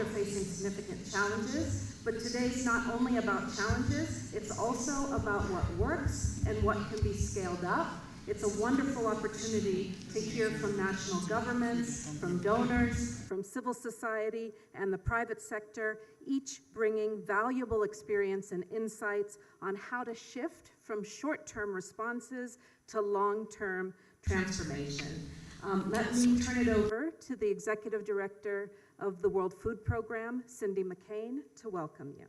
are facing significant challenges, but today's not only about challenges, it's also about what works and what can be scaled up. It's a wonderful opportunity to hear from national governments, from donors, from civil society, and the private sector, each bringing valuable experience and insights on how to shift from short-term responses to long-term transformation. Let me turn it over to the Executive Director of the World Food Program, Cindy McCain, to welcome you.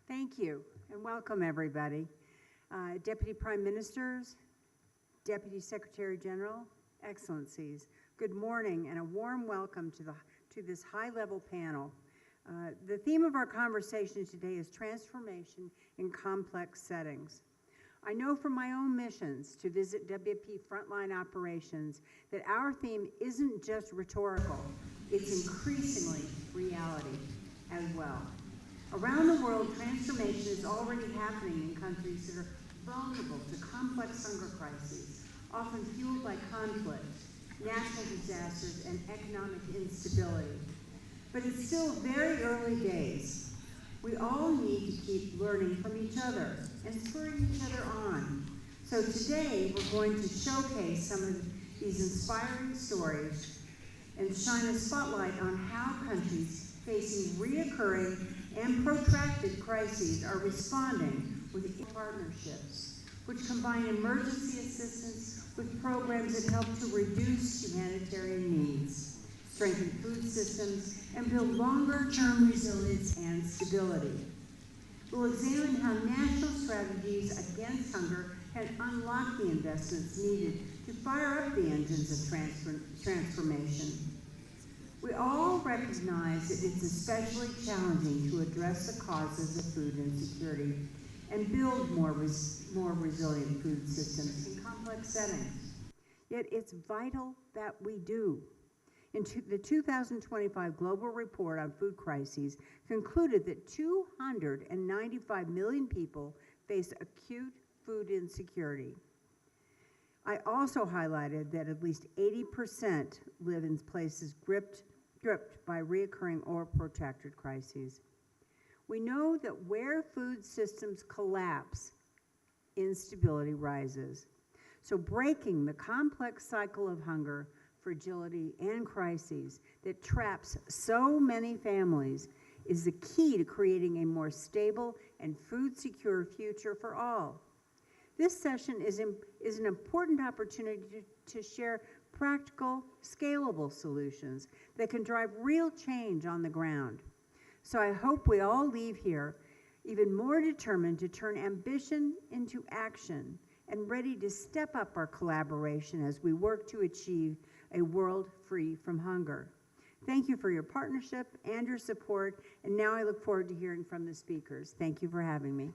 Thank you, and welcome everybody. Deputy Prime Ministers, Deputy Secretary General, Excellencies, good morning and a warm welcome to this high-level panel. The theme of our conversation today is transformation in complex settings. I know from my own missions to visit WFP frontline operations that our theme isn't just rhetorical, it's increasingly reality as well. Around the world, transformation is already happening in countries that are vulnerable to complex hunger crises, often fueled by conflict, natural disasters, and economic instability. But it's still very early days. We all need to keep learning from each other and spurring each other on. So today, we're going to showcase some of these inspiring stories and shine a spotlight on how countries facing reoccurring and protracted crises are responding with partnerships, which combine emergency assistance with programs that help to reduce humanitarian needs, strengthen food systems, and build longer-term resilience and stability. We'll examine how national strategies against hunger can unlock the investments needed to fire up the engines of transformation. We all recognize that it's especially challenging to address the causes of food insecurity and build more resilient food systems in complex settings. Yet it's vital that we do. The 2025 Global Report on Food Crises concluded that 295 million people face acute food insecurity. I also highlighted that at least 80% live in places gripped by reoccurring or protracted crises. We know that where food systems collapse, instability rises. So breaking the complex cycle of hunger, fragility, and crises that traps so many families is the key to creating a more stable and food-secure future for all. This session is an important opportunity to share practical, scalable solutions that can drive real change on the ground. So I hope we all leave here even more determined to turn ambition into action and ready to step up our collaboration as we work to achieve a world free from hunger. Thank you for your partnership and your support, and now I look forward to hearing from the speakers. Thank you for having me.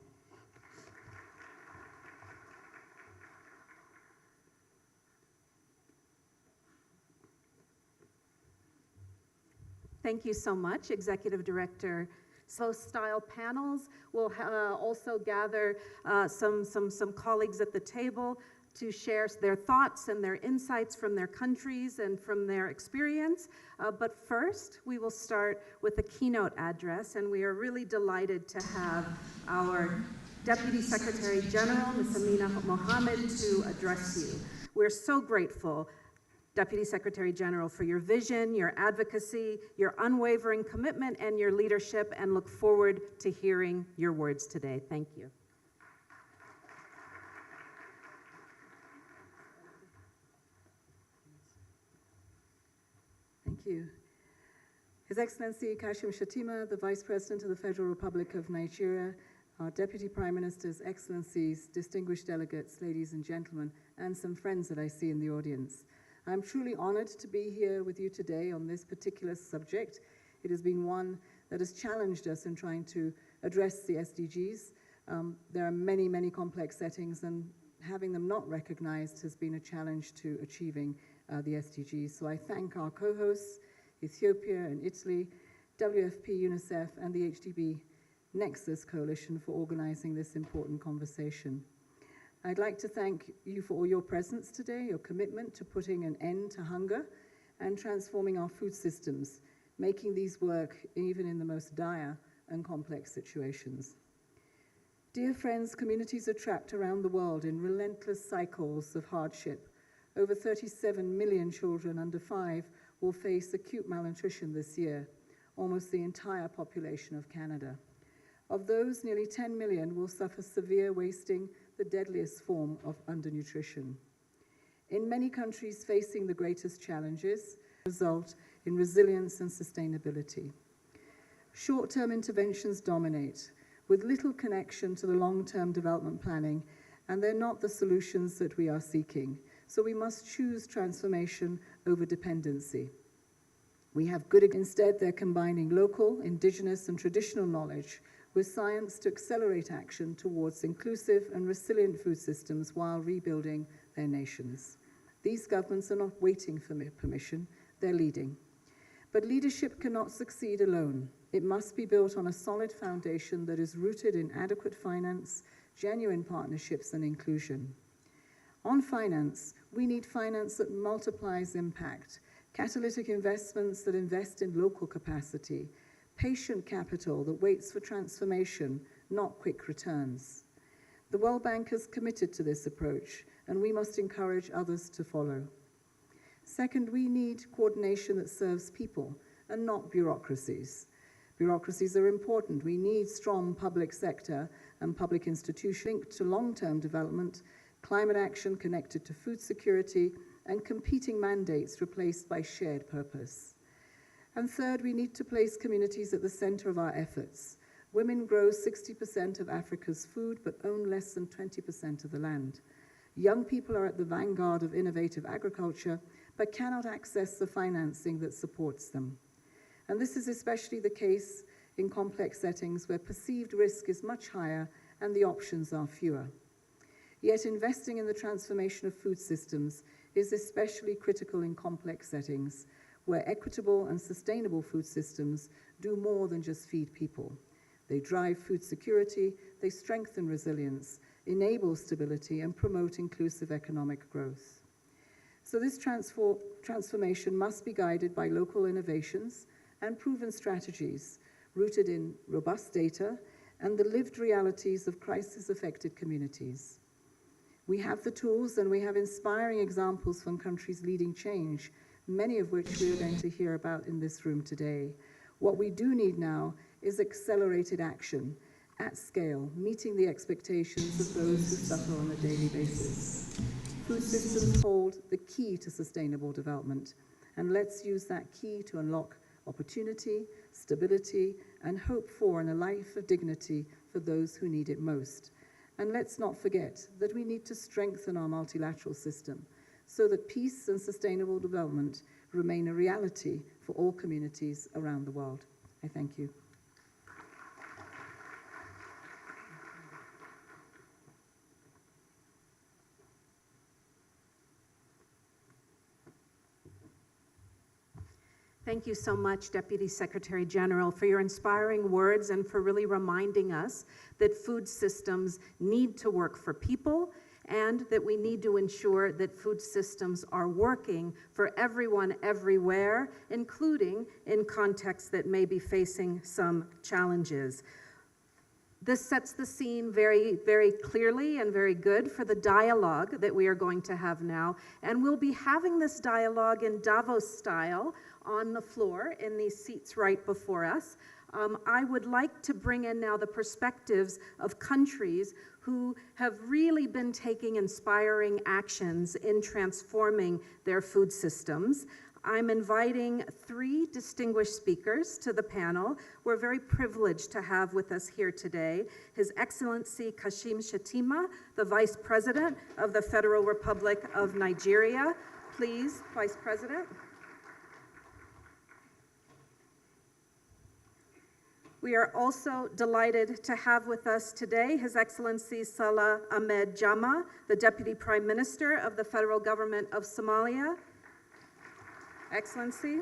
Thank you so much, Executive Director. Style panels will also gather some colleagues at the table to share their thoughts and their insights from their countries and from their experience. But first, we will start with a keynote address, and we are really delighted to have our Deputy Secretary General, Ms. Amina Mohammed, to address you. We're so grateful, Deputy Secretary General, for your vision, your advocacy, your unwavering commitment, and your leadership, and look forward to hearing your words today. Thank you. Thank you. His Excellency Kashim Shettima, the Vice President of the Federal Republic of Nigeria, our Deputy Prime Ministers, Excellencies, distinguished delegates, ladies and gentlemen, and some friends that I see in the audience. I'm truly honored to be here with you today on this particular subject. It has been one that has challenged us in trying to address the SDGs. There are many, many complex settings, and having them not recognized has been a challenge to achieving the SDGs. So I thank our co-hosts, Ethiopia and Italy, WFP, UNICEF, and the HDB Nexus Coalition for organizing this important conversation. I'd like to thank you for all your presence today, your commitment to putting an end to hunger and transforming our food systems, making these work even in the most dire and complex situations. Dear friends, communities are trapped around the world in relentless cycles of hardship. Over 37 million children under 5 will face acute malnutrition this year, almost the entire population of Canada. Of those, nearly 10 million will suffer severe wasting, the deadliest form of undernutrition. In many countries facing the greatest challenges, result in resilience and sustainability. Short-term interventions dominate, with little connection to the long-term development planning, and they're not the solutions that we are seeking. So we must choose transformation over dependency. We have good, instead they're combining local, indigenous, and traditional knowledge with science to accelerate action towards inclusive and resilient food systems while rebuilding their nations. These governments are not waiting for permission, they're leading. But leadership cannot succeed alone. It must be built on a solid foundation that is rooted in adequate finance, genuine partnerships, and inclusion. On finance, we need finance that multiplies impact, catalytic investments that invest in local capacity, patient capital that waits for transformation, not quick returns. The World Bank has committed to this approach, and we must encourage others to follow. Second, we need coordination that serves people and not bureaucracies. Bureaucracies are important. We need strong public sector and public institutions linked to long-term development, climate action connected to food security, and competing mandates replaced by shared purpose. And third, we need to place communities at the center of our efforts. Women grow 60% of Africa's food, but own less than 20% of the land. Young people are at the vanguard of innovative agriculture, but cannot access the financing that supports them. And this is especially the case in complex settings where perceived risk is much higher and the options are fewer. Yet investing in the transformation of food systems is especially critical in complex settings where equitable and sustainable food systems do more than just feed people. They drive food security, they strengthen resilience, enable stability, and promote inclusive economic growth. So this transformation must be guided by local innovations and proven strategies rooted in robust data and the lived realities of crisis-affected communities. We have the tools and we have inspiring examples from countries leading change, many of which we are going to hear about in this room today. What we do need now is accelerated action at scale, meeting the expectations of those who suffer on a daily basis. Food systems hold the key to sustainable development, and let's use that key to unlock opportunity, stability, and hope for and a life of dignity for those who need it most. And let's not forget that we need to strengthen our multilateral system so that peace and sustainable development remain a reality for all communities around the world. I thank you. Thank you so much, Deputy Secretary General, for your inspiring words and for really reminding us that food systems need to work for people and that we need to ensure that food systems are working for everyone everywhere, including in contexts that may be facing some challenges. This sets the scene very, very clearly and very good for the dialogue that we are going to have now. And we'll be having this dialogue in Davos style on the floor in these seats right before us. I would like to bring in now the perspectives of countries who have really been taking inspiring actions in transforming their food systems. I'm inviting 3 distinguished speakers to the panel. We're very privileged to have with us here today His Excellency Kashim Shettima, the Vice President of the Federal Republic of Nigeria. Please, Vice President. We are also delighted to have with us today His Excellency Salah Ahmed Jammeh, the Deputy Prime Minister of the Federal Government of Somalia. Excellency.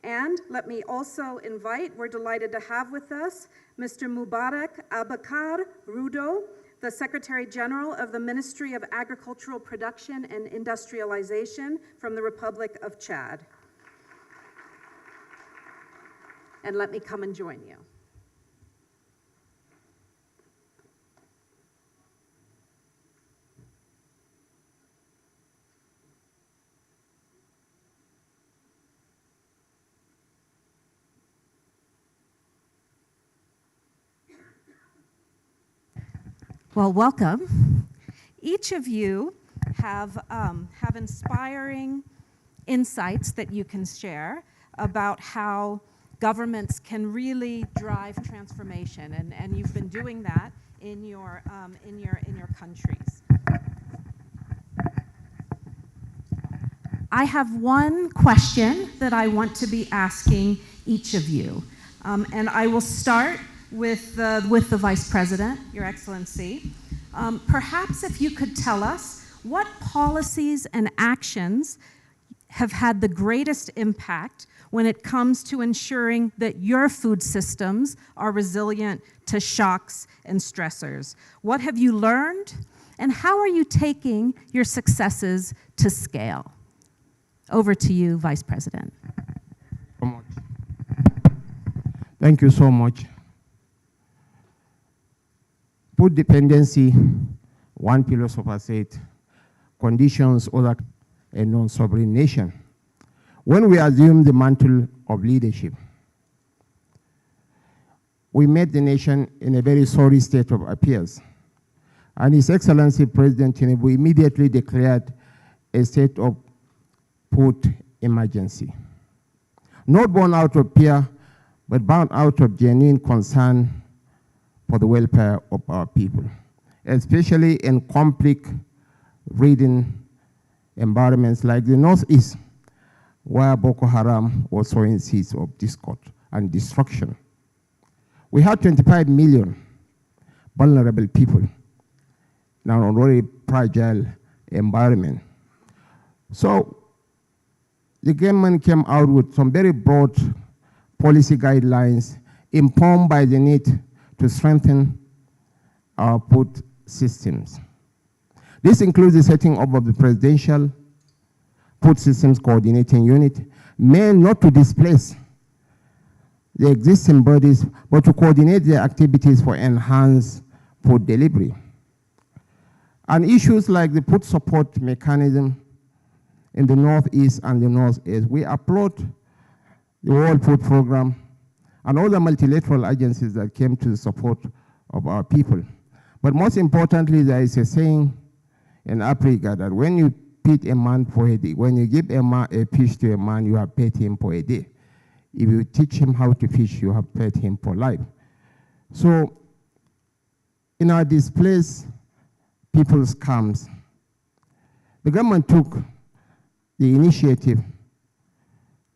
And let me also invite, we're delighted to have with us Mr. Mubarak Abakar Rudo, the Secretary General of the Ministry of Agricultural Production and Industrialization from the Republic of Chad. And let me come and join you. Well, welcome. Each of you have inspiring insights that you can share about how governments can really drive transformation, and you've been doing that in your countries. I have one question that I want to be asking each of you, and I will start with the Vice President, Your Excellency. Perhaps if you could tell us what policies and actions have had the greatest impact when it comes to ensuring that your food systems are resilient to shocks and stressors. What have you learned, and how are you taking your successes to scale? Over to you, Vice President. Thank you so much. Food dependency, one philosopher said, conditions other a non-sovereign nation. When we assume the mantle of leadership, we met the nation in a very sorry state of affairs. And His Excellency President Tinubu immediately declared a state of food emergency. Not born out of fear, but born out of genuine concern for the welfare of our people, especially in conflict-ridden environments like the Northeast, where Boko Haram was sowing seeds of discord and destruction. We had 25 million vulnerable people in an already fragile environment. So the government came out with some very broad policy guidelines informed by the need to strengthen our food systems. This includes the setting up of the Presidential Food Systems Coordinating Unit, meant not to displace the existing bodies, but to coordinate their activities for enhanced food delivery. And issues like the food support mechanism in the Northeast and the Northeast, we applaud the World Food Program and all the multilateral agencies that came to the support of our people. But most importantly, there is a saying in Africa that when you feed a man for a day, when you give a fish to a man, you have paid him for a day. If you teach him how to fish, you have paid him for life. So in our displaced people's camps, the government took the initiative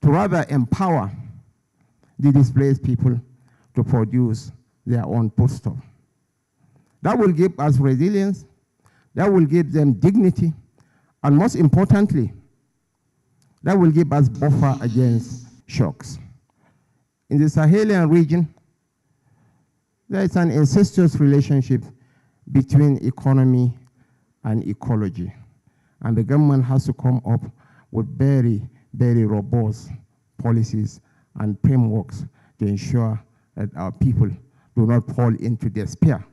to rather empower the displaced people to produce their own foodstuff. That will give us resilience, that will give them dignity, and most importantly, that will give us buffer against shocks. In the Sahelian region, there is an incestuous relationship between economy and ecology, and the government has to come up with very, very robust policies and frameworks to ensure that our people do not fall into despair.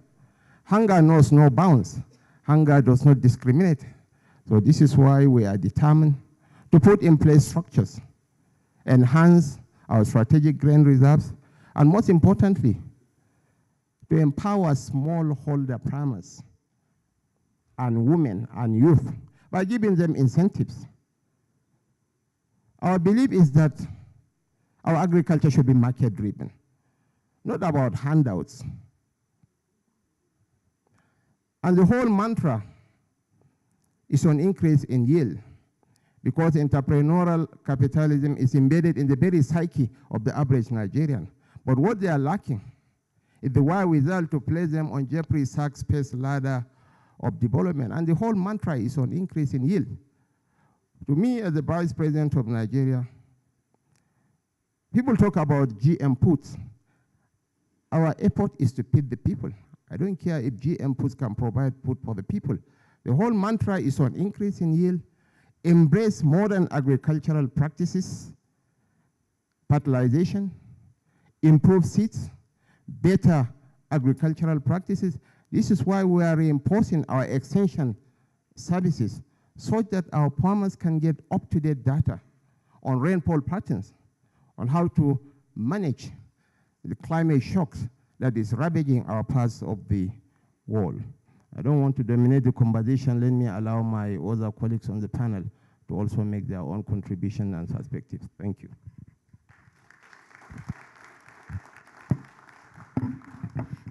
Hunger knows no bounds. Hunger does not discriminate. So this is why we are determined to put in place structures, enhance our strategic grain reserves, and most importantly, to empower smallholder farmers and women and youth by giving them incentives. Our belief is that our agriculture should be market-driven, not about handouts. And the whole mantra is on increase in yield, because entrepreneurial capitalism is embedded in the very psyche of the average Nigerian. But what they are lacking is the wherewithal to place them on Jeffrey Sachs' pace ladder of development. And the whole mantra is on increase in yield. To me, as the Vice President of Nigeria, People talk about GM foods. Our effort is to feed the people. I don't care if GM foods can provide food for the people. The whole mantra is on increase in yield, embrace modern agricultural practices, fertilization, improve seeds, better agricultural practices. This is why we are reinforcing our extension services so that our farmers can get up-to-date data on rainfall patterns, on how to manage the climate shocks that is ravaging our parts of the world. I don't want to dominate the conversation. Let me allow my other colleagues on the panel to also make their own contribution and perspectives. Thank you.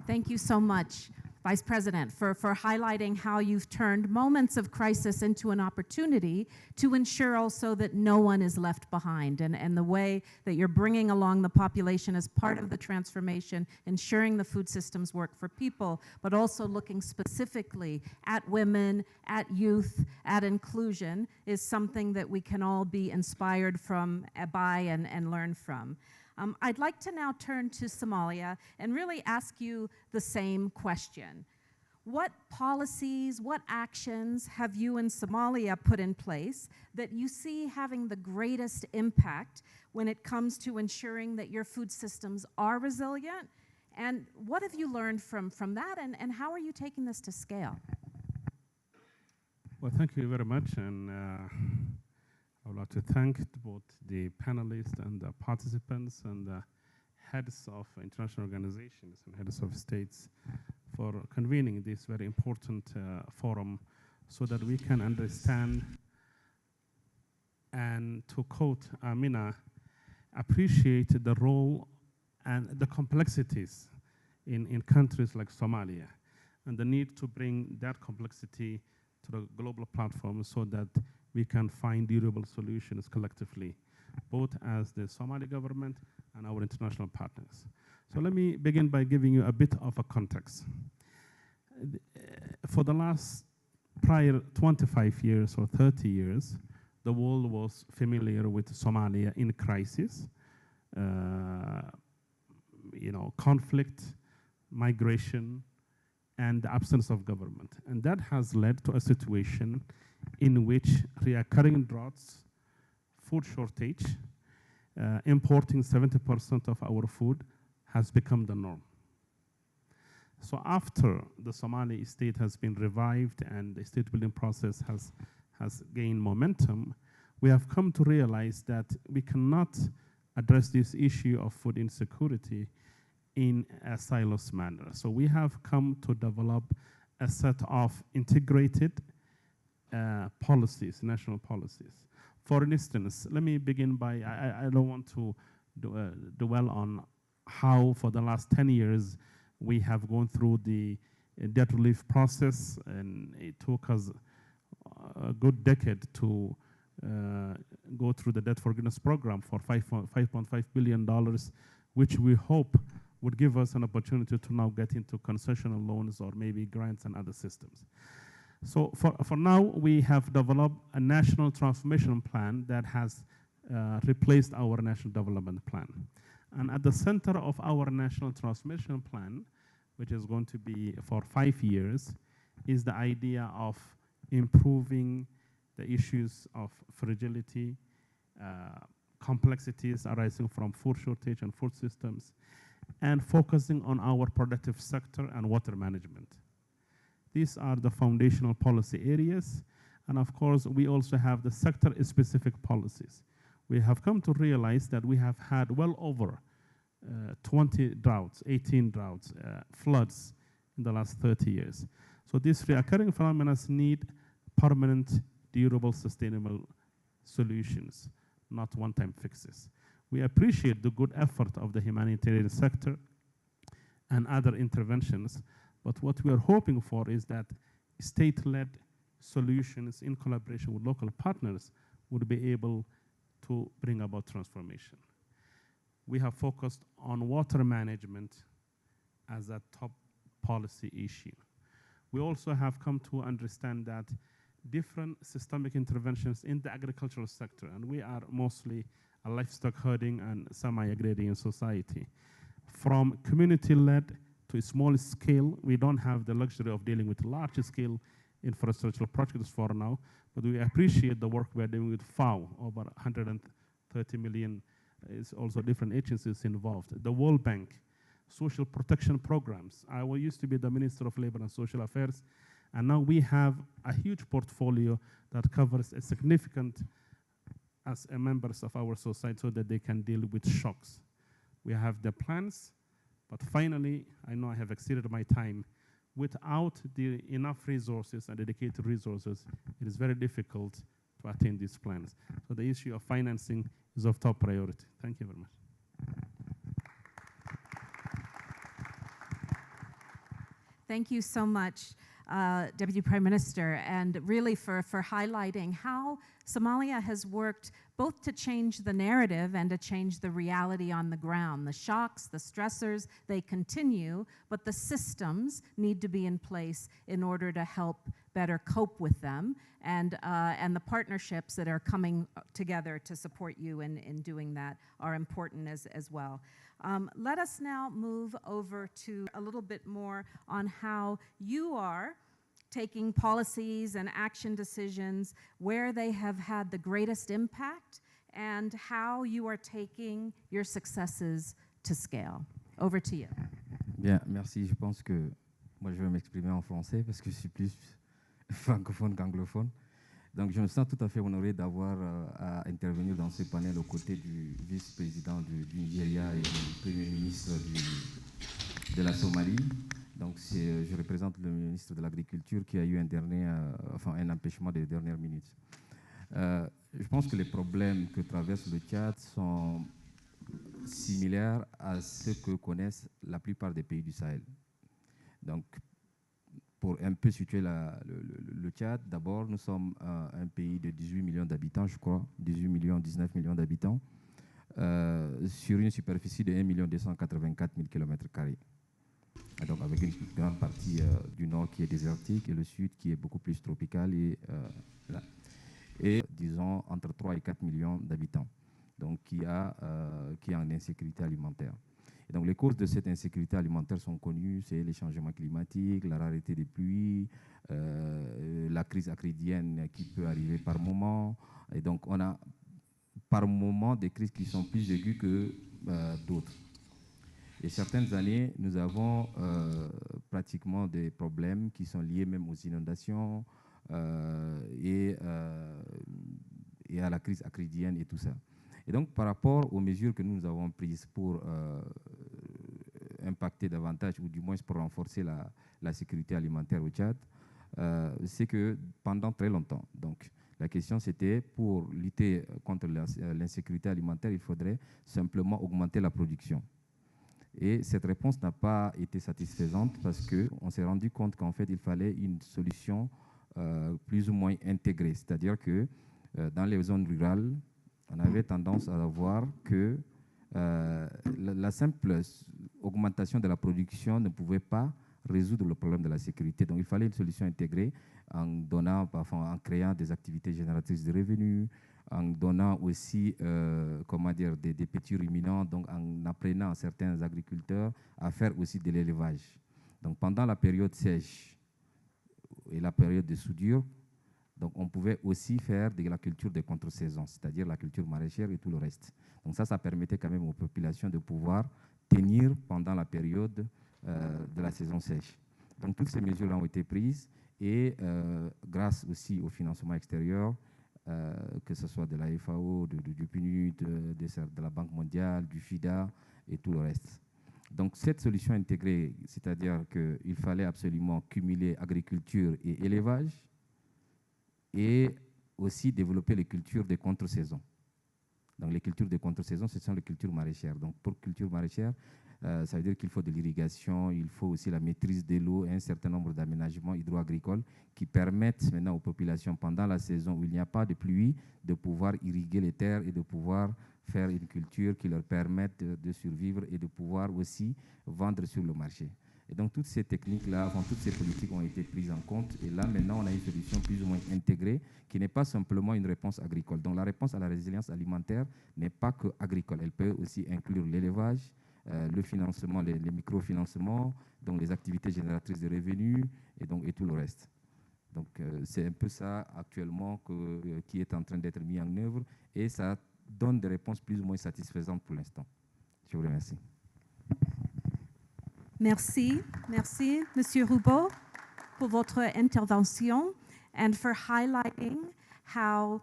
Thank you so much, Vice President, for highlighting how you've turned moments of crisis into an opportunity to ensure also that no one is left behind, and the way that you're bringing along the population as part of the transformation, ensuring the food systems work for people, but also looking specifically at women, at youth, at inclusion, is something that we can all be inspired from, by, and learn from. I'd like to now turn to Somalia and really ask you the same question. What policies, what actions have you in Somalia put in place that you see having the greatest impact when it comes to ensuring that your food systems are resilient? And what have you learned from that, and how are you taking this to scale? Well, thank you very much, and I would like to thank both the panelists and the participants and the heads of international organizations and heads of states for convening this very important forum so that we can understand and, to quote Amina, appreciate the role and the complexities in countries like Somalia and the need to bring that complexity to the global platform so that we can find durable solutions collectively, both as the Somali government and our international partners. So let me begin by giving you a bit of a context. For the last prior 25 years or 30 years, the world was familiar with Somalia in crisis, conflict, migration, and the absence of government. And that has led to a situation in which recurring droughts, food shortage, importing 70% of our food has become the norm. So after the Somali state has been revived and the state building process has gained momentum, we have come to realize that we cannot address this issue of food insecurity in a silos manner. So we have come to develop a set of integrated policies, national policies. For instance, let me begin by, I don't want to dwell on how for the last 10 years we have gone through the debt relief process, and it took us a good decade to go through the debt forgiveness program for $5.5 billion, which we hope would give us an opportunity to now get into concessional loans or maybe grants and other systems. So for now, we have developed a national transformation plan that has replaced our national development plan. And at the center of our national transformation plan, which is going to be for 5 years, is the idea of improving the issues of fragility, complexities arising from food shortage and food systems, and focusing on our productive sector and water management. These are the foundational policy areas. And of course, we also have the sector-specific policies. We have come to realize that we have had well over 20 droughts, 18 droughts, floods in the last 30 years. So these recurring phenomena need permanent, durable, sustainable solutions, not one-time fixes. We appreciate the good effort of the humanitarian sector and other interventions, but what we are hoping for is that state-led solutions in collaboration with local partners would be able to bring about transformation. We have focused on water management as a top policy issue. We also have come to understand that different systemic interventions in the agricultural sector, and we are mostly a livestock herding and semi-agrarian society. From community-led to small scale, we don't have the luxury of dealing with large-scale infrastructural projects for now, but we appreciate the work we are doing with FAO, over 130 million, is also different agencies involved. The World Bank, social protection programs. I used to be the Minister of Labor and Social Affairs, and now we have a huge portfolio that covers a significant as members of our society so that they can deal with shocks. We have the plans, but finally, I know I have exceeded my time. Without the enough resources and dedicated resources, it is very difficult to attain these plans. So the issue of financing is of top priority. Thank you very much. Thank you so much, Deputy Prime Minister, and really for highlighting how Somalia has worked both to change the narrative and to change the reality on the ground. The shocks, the stressors, they continue, but the systems need to be in place in order to help better cope with them, and the partnerships that are coming together to support you in doing that are important as well. Let us now move over to a little bit more on how you are taking policies and action decisions, where they have had the greatest impact, and how you are taking your successes to scale. Over to you. Bien, merci. Je pense que moi, je vais m'exprimer en français parce que je suis plus francophone qu'anglophone. Donc, je me sens tout à fait honoré d'avoir à intervenir dans ce panel aux côtés du vice-président du Nigeria et du premier ministre de la Somalie. Donc, je représente le ministre de l'Agriculture qui a eu un empêchement des dernières minutes. Je pense que les problèmes que traverse le Tchad sont similaires à ceux que connaissent la plupart des pays du Sahel. Donc, pour un peu situer le Tchad, d'abord, nous sommes un pays de 18 millions d'habitants, je crois, 18 millions, 19 millions d'habitants, sur une superficie de 1 284 000 km². Donc, avec une grande partie du nord qui est désertique et le sud qui est beaucoup plus tropical et disons, entre 3 et 4 millions d'habitants, donc qui est en insécurité alimentaire. Et donc, les causes de cette insécurité alimentaire sont connues, c'est les changements climatiques, la rareté des pluies, la crise acridienne qui peut arriver par moment. Et donc, on a par moment des crises qui sont plus aiguës que d'autres. Et certaines années, nous avons pratiquement des problèmes qui sont liés même aux inondations et à la crise acridienne et tout ça. Et donc, par rapport aux mesures que nous avons prises pour impacter davantage, ou du moins pour renforcer la sécurité alimentaire au Tchad, c'est que pendant très longtemps, donc la question c'était pour lutter contre l'insécurité alimentaire, il faudrait simplement augmenter la production. Et cette réponse n'a pas été satisfaisante parce qu'on s'est rendu compte qu'en fait, il fallait une solution plus ou moins intégrée. C'est-à-dire que dans les zones rurales, on avait tendance à voir que la simple augmentation de la production ne pouvait pas résoudre le problème de la sécurité. Donc, il fallait une solution intégrée en créant des activités génératrices de revenus, en donnant aussi des petits ruminants, donc en apprenant à certains agriculteurs à faire aussi de l'élevage. Donc, pendant la période sèche et la période de soudure, donc on pouvait aussi faire de la culture de contre-saison, c'est-à-dire la culture maraîchère et tout le reste. Donc ça permettait quand même aux populations de pouvoir tenir pendant la période de la saison sèche. Donc toutes ces mesures-là ont été prises et grâce aussi au financement extérieur, que ce soit de la FAO, du PNUD, de la Banque mondiale, du FIDA et tout le reste. Donc cette solution intégrée, c'est-à-dire qu'il fallait absolument cumuler agriculture et élevage, et aussi développer les cultures de contre-saison. Donc les cultures de contre-saison, ce sont les cultures maraîchères. Donc pour culture maraîchère, ça veut dire qu'il faut de l'irrigation, il faut aussi la maîtrise de l'eau et un certain nombre d'aménagements hydro-agricoles qui permettent maintenant aux populations, pendant la saison où il n'y a pas de pluie, de pouvoir irriguer les terres et de pouvoir faire une culture qui leur permette de survivre et de pouvoir aussi vendre sur le marché. Et donc, toutes ces techniques-là, enfin, toutes ces politiques ont été prises en compte. Et là, maintenant, on a une solution plus ou moins intégrée qui n'est pas simplement une réponse agricole. Donc, la réponse à la résilience alimentaire n'est pas que agricole. Elle peut aussi inclure l'élevage, le financement, les microfinancements, donc les activités génératrices de revenus et tout le reste. Donc, c'est un peu ça actuellement qui est en train d'être mis en œuvre et ça donne des réponses plus ou moins satisfaisantes pour l'instant. Je vous remercie. Merci, merci, Monsieur Roubaud, pour votre intervention and for highlighting how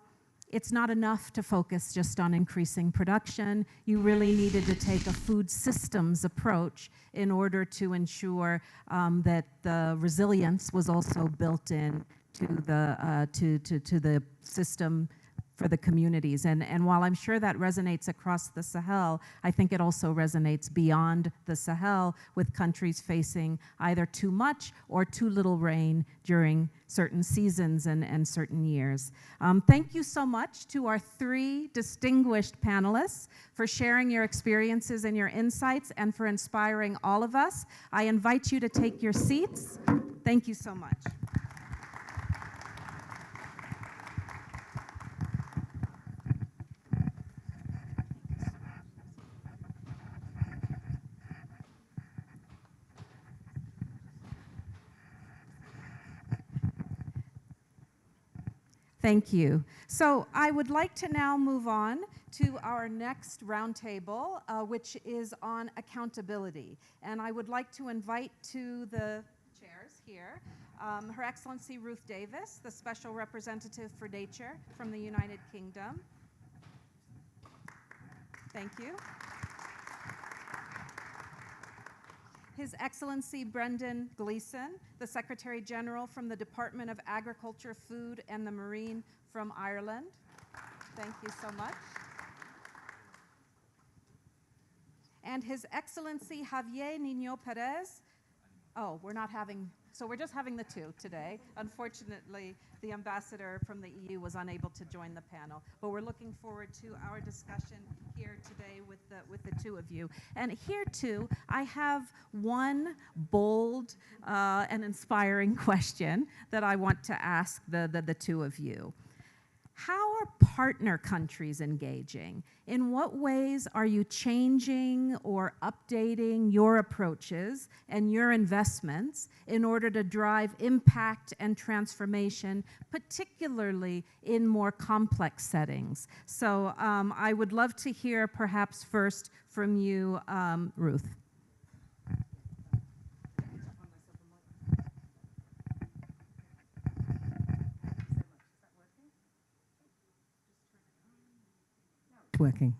it's not enough to focus just on increasing production. You really needed to take a food systems approach in order to ensure that the resilience was also built in to the system for the communities. And while I'm sure that resonates across the Sahel, I think it also resonates beyond the Sahel with countries facing either too much or too little rain during certain seasons and certain years. Thank you so much to our 3 distinguished panelists for sharing your experiences and your insights and for inspiring all of us. I invite you to take your seats. Thank you so much. Thank you. So I would like to now move on to our next roundtable, which is on accountability. And I would like to invite to the chairs here Her Excellency Ruth Davis, the Special Representative for Nature from the United Kingdom. Thank you. His Excellency Brendan Gleeson, the Secretary General from the Department of Agriculture, Food and the Marine from Ireland. Thank you so much. And His Excellency Javier Niño Perez. Oh, we're not having, so we're just having the 2 today. Unfortunately, the ambassador from the EU was unable to join the panel, but we're looking forward to our discussion here today with the 2 of you. And here too, I have one bold and inspiring question that I want to ask the 2 of you. How are partner countries engaging? In what ways are you changing or updating your approaches and your investments in order to drive impact and transformation, particularly in more complex settings? So I would love to hear perhaps first from you, Ruth. Working.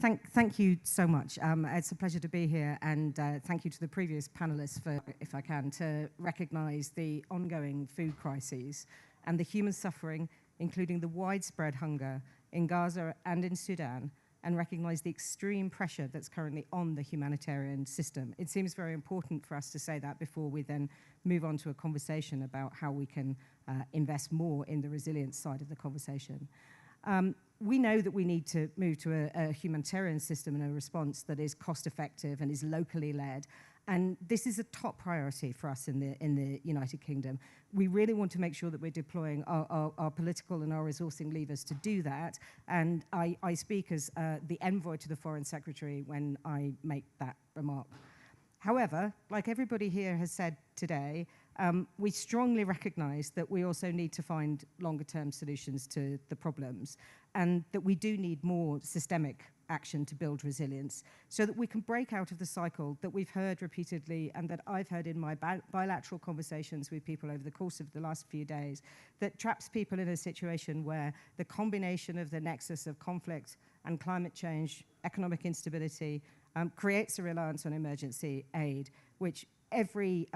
Thank you so much. It's a pleasure to be here, and thank you to the previous panelists for, if I can, to recognize the ongoing food crises and the human suffering, including the widespread hunger in Gaza and in Sudan, and recognize the extreme pressure that's currently on the humanitarian system. It seems very important for us to say that before we then move on to a conversation about how we can invest more in the resilience side of the conversation. We know that we need to move to a humanitarian system and a response that is cost-effective and is locally led. And this is a top priority for us in the United Kingdom. We really want to make sure that we're deploying our political and our resourcing levers to do that. And I speak as the envoy to the Foreign Secretary when I make that remark. However, like everybody here has said today, we strongly recognize that we also need to find longer-term solutions to the problems, and that we do need more systemic action to build resilience so that we can break out of the cycle that we've heard repeatedly and that I've heard in my bilateral conversations with people over the course of the last few days, that traps people in a situation where the combination of the nexus of conflict and climate change, economic instability, creates a reliance on emergency aid, which every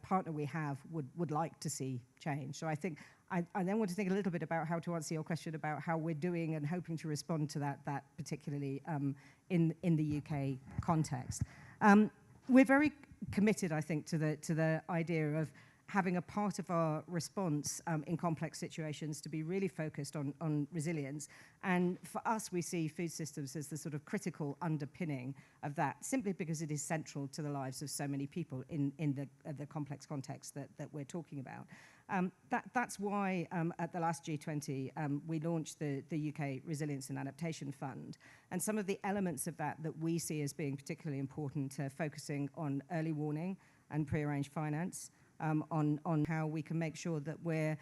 partner we have would like to see change. So I think I then want to think a little bit about how to answer your question about how we're doing and hoping to respond to that particularly in the UK context. We're very committed, I think, to the idea of having a part of our response in complex situations to be really focused on resilience. And for us, we see food systems as the sort of critical underpinning of that, simply because it is central to the lives of so many people in the complex context that we're talking about. That's why at the last G20, we launched the UK Resilience and Adaptation Fund. And some of the elements of that we see as being particularly important, focusing on early warning and prearranged finance, on how we can make sure that we're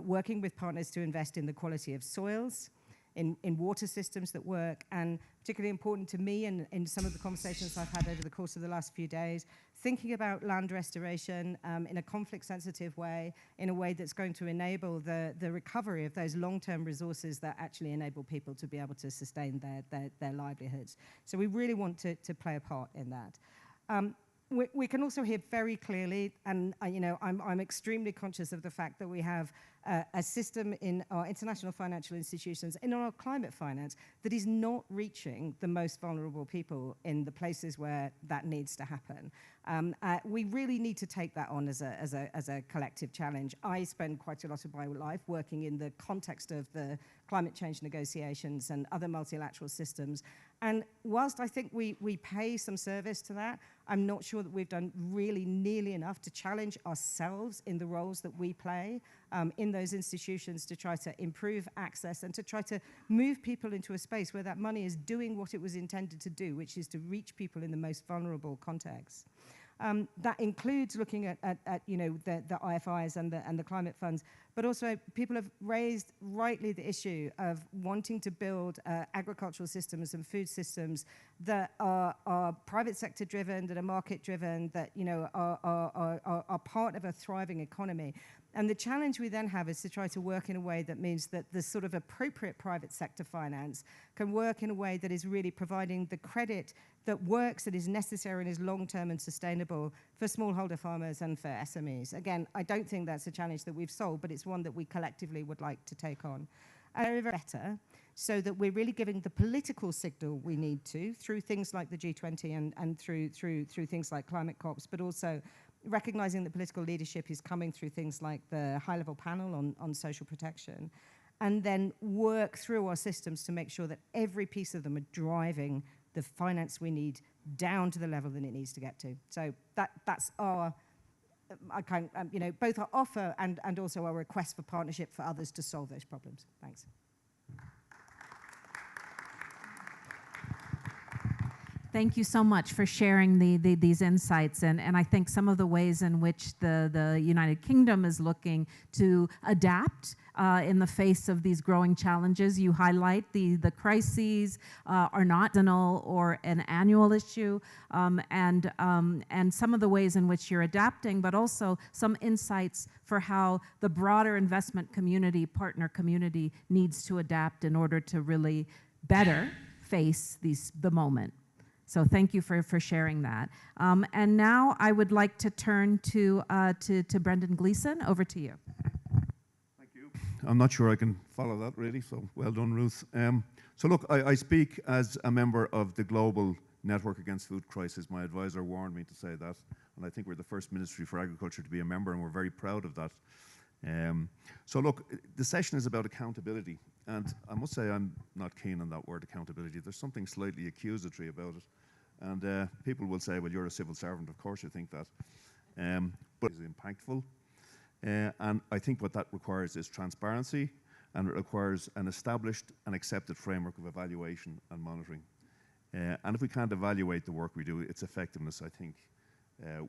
working with partners to invest in the quality of soils, in water systems that work, and particularly important to me and in some of the conversations I've had over the course of the last few days, thinking about land restoration in a conflict-sensitive way, in a way that's going to enable the recovery of those long-term resources that actually enable people to be able to sustain their livelihoods. So we really want to play a part in that. We can also hear very clearly, and I'm extremely conscious of the fact that we have a system in our international financial institutions, in our climate finance, that is not reaching the most vulnerable people in the places where that needs to happen. We really need to take that on as a collective challenge. I spend quite a lot of my life working in the context of the climate change negotiations and other multilateral systems. And whilst I think we pay some service to that, I'm not sure that we've done really nearly enough to challenge ourselves in the roles that we play in those institutions to try to improve access and to try to move people into a space where that money is doing what it was intended to do, which is to reach people in the most vulnerable contexts. That includes looking at the IFIs and the climate funds, but also people have raised rightly the issue of wanting to build agricultural systems and food systems that are private sector driven, that are market driven, that are part of a thriving economy. And the challenge we then have is to try to work in a way that means that the sort of appropriate private sector finance can work in a way that is really providing the credit that works, that is necessary and is long-term and sustainable for smallholder farmers and for SMEs. Again, I don't think that's a challenge that we've solved, but it's one that we collectively would like to take on. Better, so that we're really giving the political signal we need to through things like the G20 and through things like climate COPs, but also recognizing that political leadership is coming through things like the high-level panel on social protection, and then work through our systems to make sure that every piece of them are driving the finance we need down to the level that it needs to get to. So that's our, both our offer and also our request for partnership for others to solve those problems. Thanks. Thank you so much for sharing these insights, and I think some of the ways in which the United Kingdom is looking to adapt in the face of these growing challenges. You highlight the crises are not seasonal or an annual issue, and some of the ways in which you're adapting, but also some insights for how the broader investment community, partner community, needs to adapt in order to really better face the moment. So thank you for sharing that. And now I would like to turn to Brendan Gleeson. Over to you. Thank you. I'm not sure I can follow that really, so well done, Ruth. So look, I speak as a member of the Global Network Against Food Crisis. My advisor warned me to say that, and I think we're the first Ministry for Agriculture to be a member, and we're very proud of that. So look, the session is about accountability, and I must say I'm not keen on that word accountability. There's something slightly accusatory about it, and people will say, well, you're a civil servant, of course you think that. But it's impactful, and I think what that requires is transparency, and it requires an established and accepted framework of evaluation and monitoring. And if we can't evaluate the work we do, its effectiveness, I think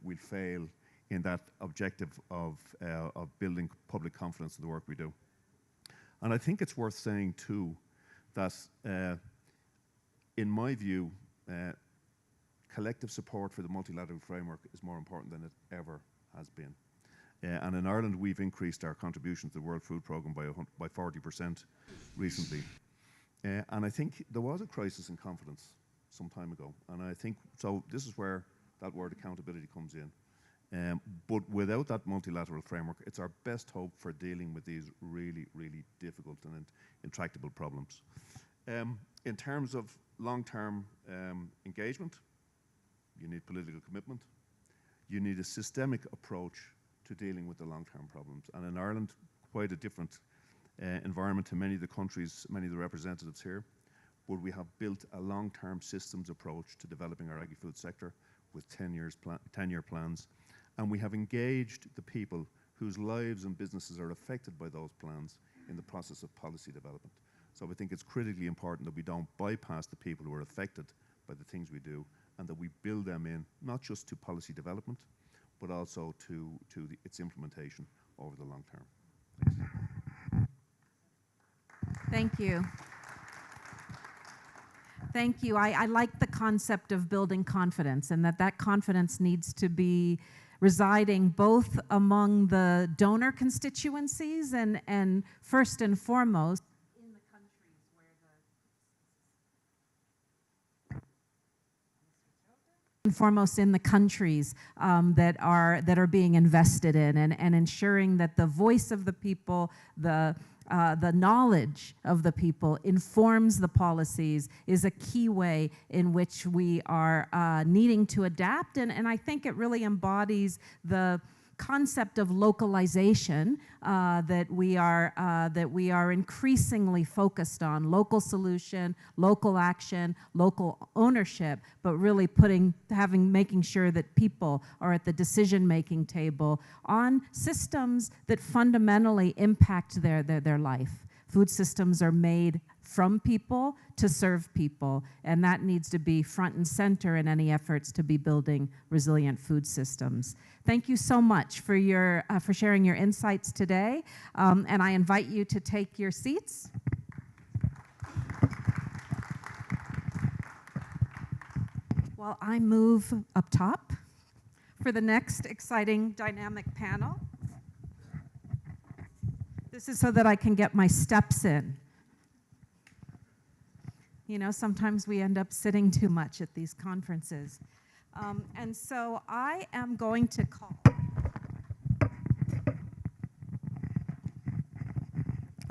we'll fail in that objective of building public confidence in the work we do. And I think it's worth saying too that in my view, collective support for the multilateral framework is more important than it ever has been. And in Ireland, we've increased our contribution to the World Food Programme by 40% recently. And I think there was a crisis in confidence some time ago. And I think, so this is where that word accountability comes in. But without that multilateral framework, it's our best hope for dealing with these really, really difficult and intractable problems. In terms of long-term engagement, you need political commitment. You need a systemic approach to dealing with the long-term problems. And in Ireland, quite a different environment to many of the countries, many of the representatives here, but we have built a long-term systems approach to developing our agri-food sector with 10-year plans. And we have engaged the people whose lives and businesses are affected by those plans in the process of policy development. So I think it's critically important that we don't bypass the people who are affected by the things we do, and that we build them in, not just to policy development, but also to its implementation over the long term. Thanks. Thank you. Thank you. I like the concept of building confidence, and that confidence needs to be residing both among the donor constituencies and first and foremost in the countries where that are being invested in, and ensuring that the voice of the people, the knowledge of the people informs the policies is a key way in which we are needing to adapt. And I think it really embodies the concept of localization that we are increasingly focused on: local solution, local action, local ownership, but really making sure that people are at the decision-making table on systems that fundamentally impact their life. Food systems are made from people to serve people, and that needs to be front and center in any efforts to be building resilient food systems. Thank you so much for sharing your insights today, and I invite you to take your seats. While I move up top for the next exciting dynamic panel. This is so that I can get my steps in. You know, sometimes we end up sitting too much at these conferences. And so I am going to call.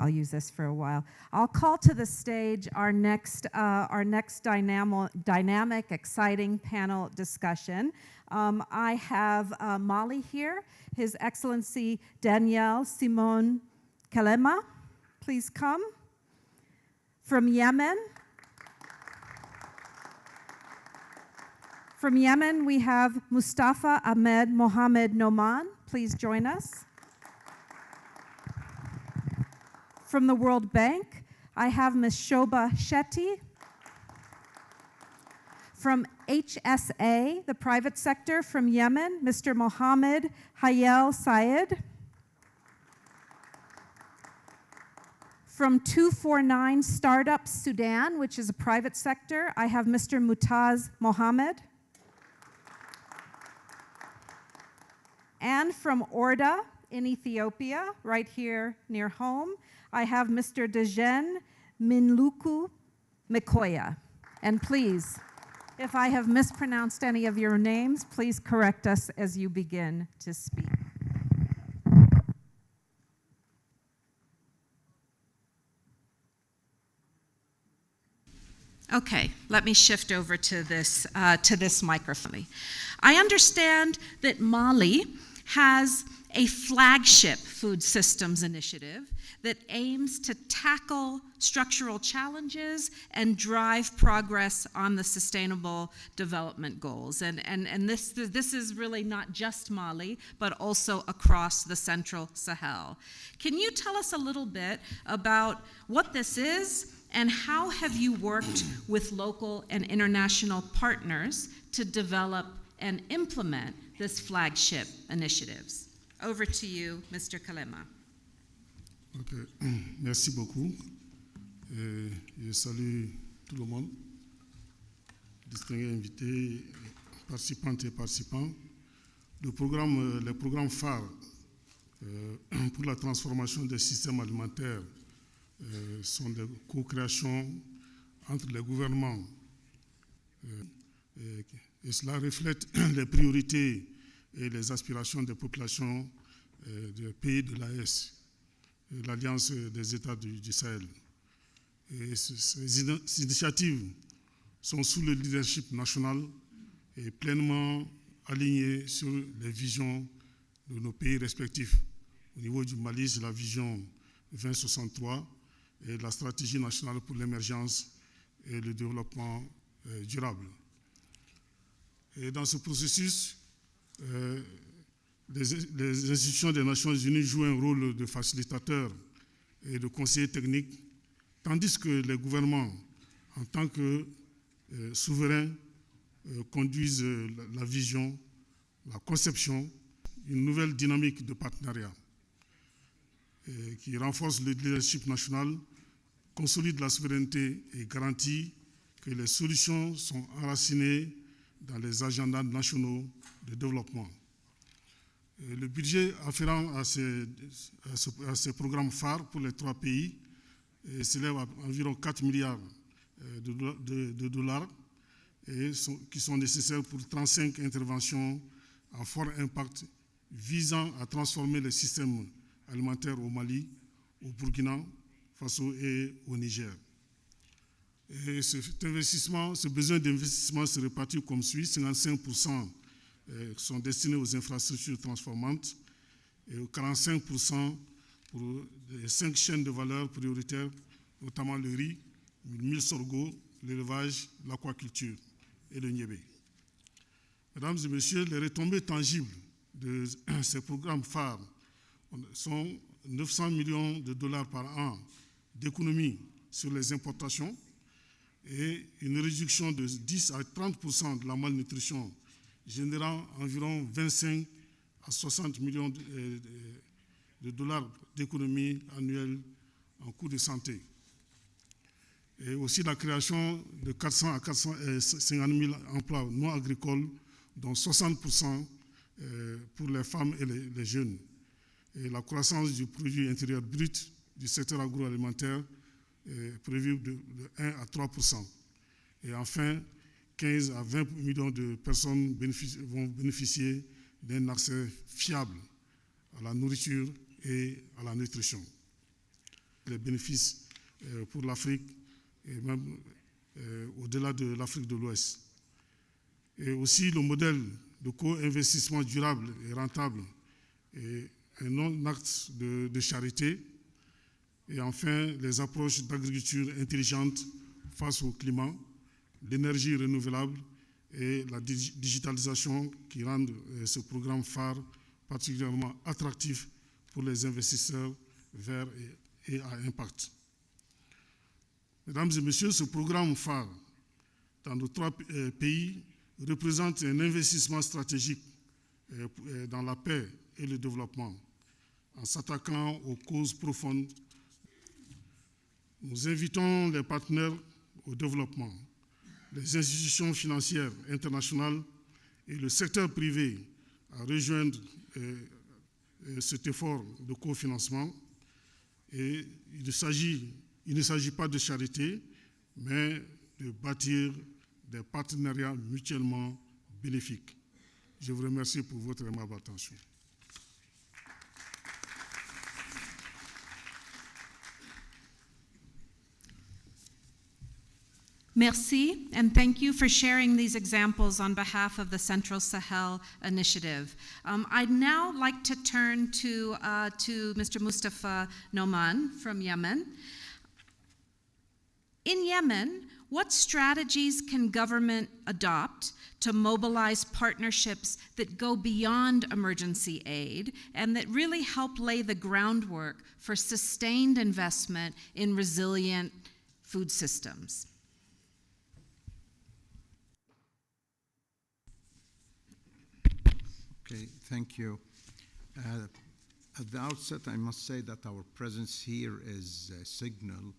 I'll use this for a while. I'll call to the stage our next dynamic, exciting panel discussion. I have Mali here, His Excellency Daniel Simon Kalema, please come. From Yemen. From Yemen, we have Mustafa Ahmed Mohamed Noman. Please join us. From the World Bank, I have Ms. Shobha Shetty. From HSA, the private sector from Yemen, Mr. Mohammed Hayel Sayed. From 249 Startups Sudan, which is a private sector, I have Mr. Mutaz Mohammed. And from Orda in Ethiopia, right here near home, I have Mr. Dejen Minluku Mikoya. And please, if I have mispronounced any of your names, please correct us as you begin to speak. Okay, let me shift over to this microphone. I understand that Mali has a flagship food systems initiative that aims to tackle structural challenges and drive progress on the Sustainable Development Goals. And this is really not just Mali, but also across the Central Sahel. Can you tell us a little bit about what this is, and how have you worked with local and international partners to develop and implement this flagship initiatives? Over to you, Mr. Kalema. Okay. Merci beaucoup. Je salue tout le monde, distingués invités, participantes et participants. Les programmes phares pour la transformation des systèmes alimentaires sont des co-créations entre les gouvernements. Et cela reflète les priorités et les aspirations des populations des pays de l'AES, l'Alliance des États du Sahel. Et ces initiatives sont sous le leadership national et pleinement alignées sur les visions de nos pays respectifs. Au niveau du Mali, c'est la vision 2063 et la stratégie nationale pour l'émergence et le développement durable. Et dans ce processus, les institutions des Nations Unies jouent un rôle de facilitateur et de conseiller technique, tandis que les gouvernements, en tant que souverains, conduisent la vision, la conception, une nouvelle dynamique de partenariat qui renforce le leadership national, consolide la souveraineté et garantit que les solutions sont enracinées dans les agendas nationaux de développement. Le budget afférent à ces programmes phares pour les 3 pays s'élève à environ 4 milliards de dollars qui sont nécessaires pour 35 interventions à fort impact visant à transformer les systèmes alimentaires au Mali, au Burkina Faso et au Niger. Et ce besoin d'investissement se répartit comme suit: 55% sont destinés aux infrastructures transformantes et 45% pour les 5 chaînes de valeur prioritaires, notamment le riz, le mil sorgho, l'élevage, l'aquaculture et le niébé. Mesdames et messieurs, les retombées tangibles de ces programmes phares sont 900 millions de dollars par an d'économies sur les importations et une réduction de 10 à 30% de la malnutrition, générant environ 25 à 60 millions de dollars d'économies annuelles en coûts de santé. Et aussi la création de 400 à 450 000 emplois non agricoles, dont 60% pour les femmes et les jeunes. Et la croissance du produit intérieur brut du secteur agroalimentaire est prévue de 1 à 3%. Et enfin, 15 à 20 millions de personnes vont bénéficier d'un accès fiable à la nourriture et à la nutrition. Les bénéfices pour l'Afrique et même au-delà de l'Afrique de l'Ouest. Et aussi le modèle de co-investissement durable et rentable et un non-acte de charité. Et enfin, les approches d'agriculture intelligente face au climat, l'énergie renouvelable et la digitalisation qui rendent ce programme phare particulièrement attractif pour les investisseurs verts et à impact. Mesdames et messieurs, ce programme phare dans nos 3 pays représente un investissement stratégique dans la paix et le développement, en s'attaquant aux causes profondes. Nous invitons les partenaires au développement, les institutions financières internationales et le secteur privé à rejoindre cet effort de cofinancement. Et il ne s'agit pas de charité, mais de bâtir des partenariats mutuellement bénéfiques. Je vous remercie pour votre aimable attention. Merci, and thank you for sharing these examples on behalf of the Central Sahel Initiative. I'd now like to turn to Mr. Mustafa Noman from Yemen. In Yemen, what strategies can government adopt to mobilize partnerships that go beyond emergency aid and that really help lay the groundwork for sustained investment in resilient food systems? Okay, thank you. At the outset, I must say that our presence here is a signal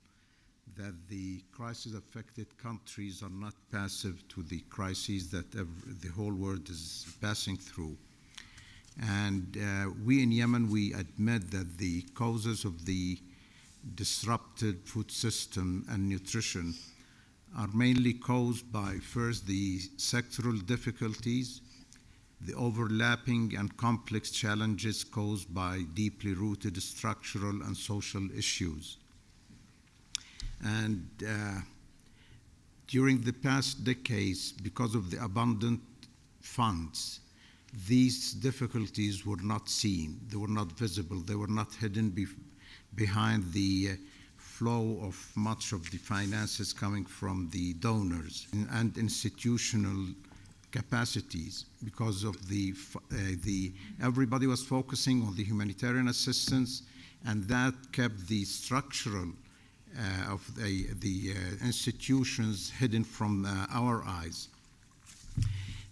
that the crisis-affected countries are not passive to the crises that the whole world is passing through. And we in Yemen, we admit that the causes of the disrupted food system and nutrition are mainly caused by, first, the sectoral difficulties, the overlapping and complex challenges caused by deeply rooted structural and social issues. And during the past decades, because of the abundant funds, these difficulties were not seen, they were not visible, they were not hidden behind the flow of much of the finances coming from the donors and institutional capacities, because of everybody was focusing on the humanitarian assistance, and that kept the structural of the institutions hidden from our eyes.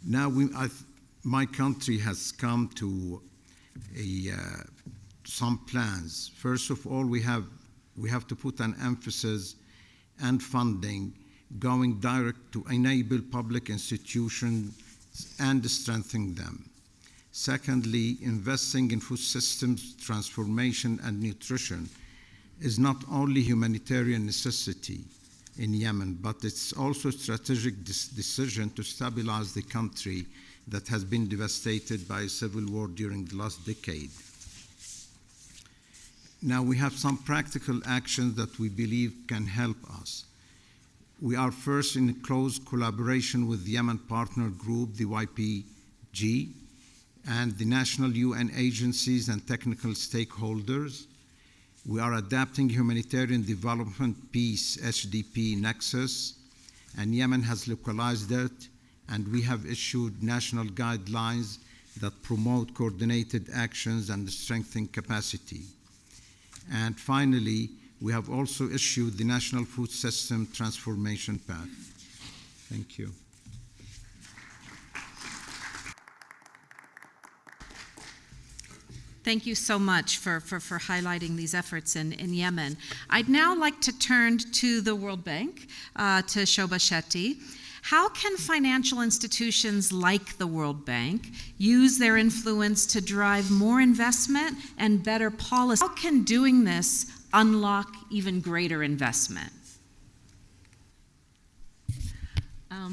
Now, my country has come to some plans. First of all, we have to put an emphasis and funding going direct to enable public institutions and strengthening them. Secondly, investing in food systems transformation and nutrition is not only humanitarian necessity in Yemen, but it's also a strategic decision to stabilize the country that has been devastated by a civil war during the last decade. Now, we have some practical actions that we believe can help us. We are first in close collaboration with the Yemen Partner Group, the YPG, and the national UN agencies and technical stakeholders. We are adapting humanitarian development peace HDP nexus, and Yemen has localized it, and we have issued national guidelines that promote coordinated actions and strengthen capacity. And finally, we have also issued the National Food System Transformation Path. Thank you. Thank you so much for highlighting these efforts in Yemen. I'd now like to turn to the World Bank, to Shobha Shetty. How can financial institutions like the World Bank use their influence to drive more investment and better policy? How can doing this unlock even greater investment?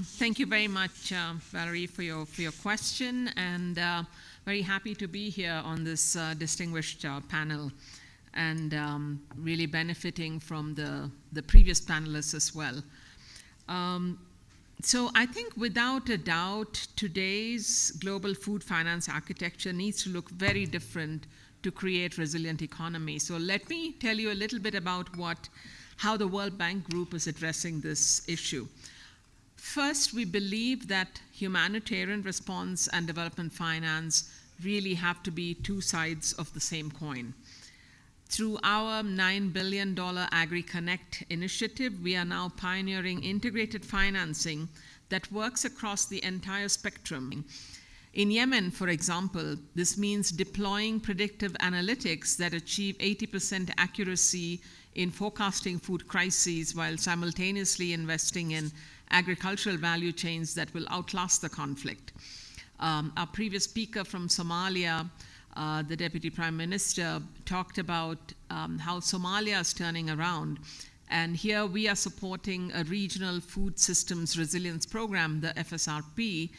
Thank you very much, Valerie, for your question, and very happy to be here on this distinguished panel, and really benefiting from the previous panelists as well. So I think without a doubt, today's global food finance architecture needs to look very different to create resilient economy. So let me tell you a little bit about how the World Bank Group is addressing this issue. First, we believe that humanitarian response and development finance really have to be two sides of the same coin. Through our $9 billion AgriConnect initiative, we are now pioneering integrated financing that works across the entire spectrum. In Yemen, for example, this means deploying predictive analytics that achieve 80% accuracy in forecasting food crises while simultaneously investing in agricultural value chains that will outlast the conflict. Our previous speaker from Somalia, the Deputy Prime Minister, talked about how Somalia is turning around. And here we are supporting a regional food systems resilience program, the FSRP,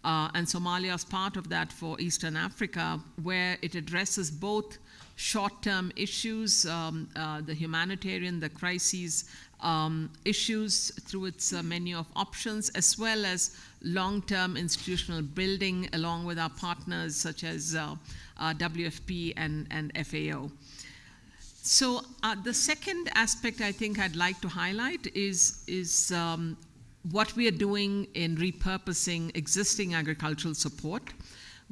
and Somalia is part of that for Eastern Africa, where it addresses both short-term issues, the humanitarian, the crises issues through its menu of options, as well as long-term institutional building along with our partners such as WFP and FAO. So the second aspect I think I'd like to highlight is what we are doing in repurposing existing agricultural support.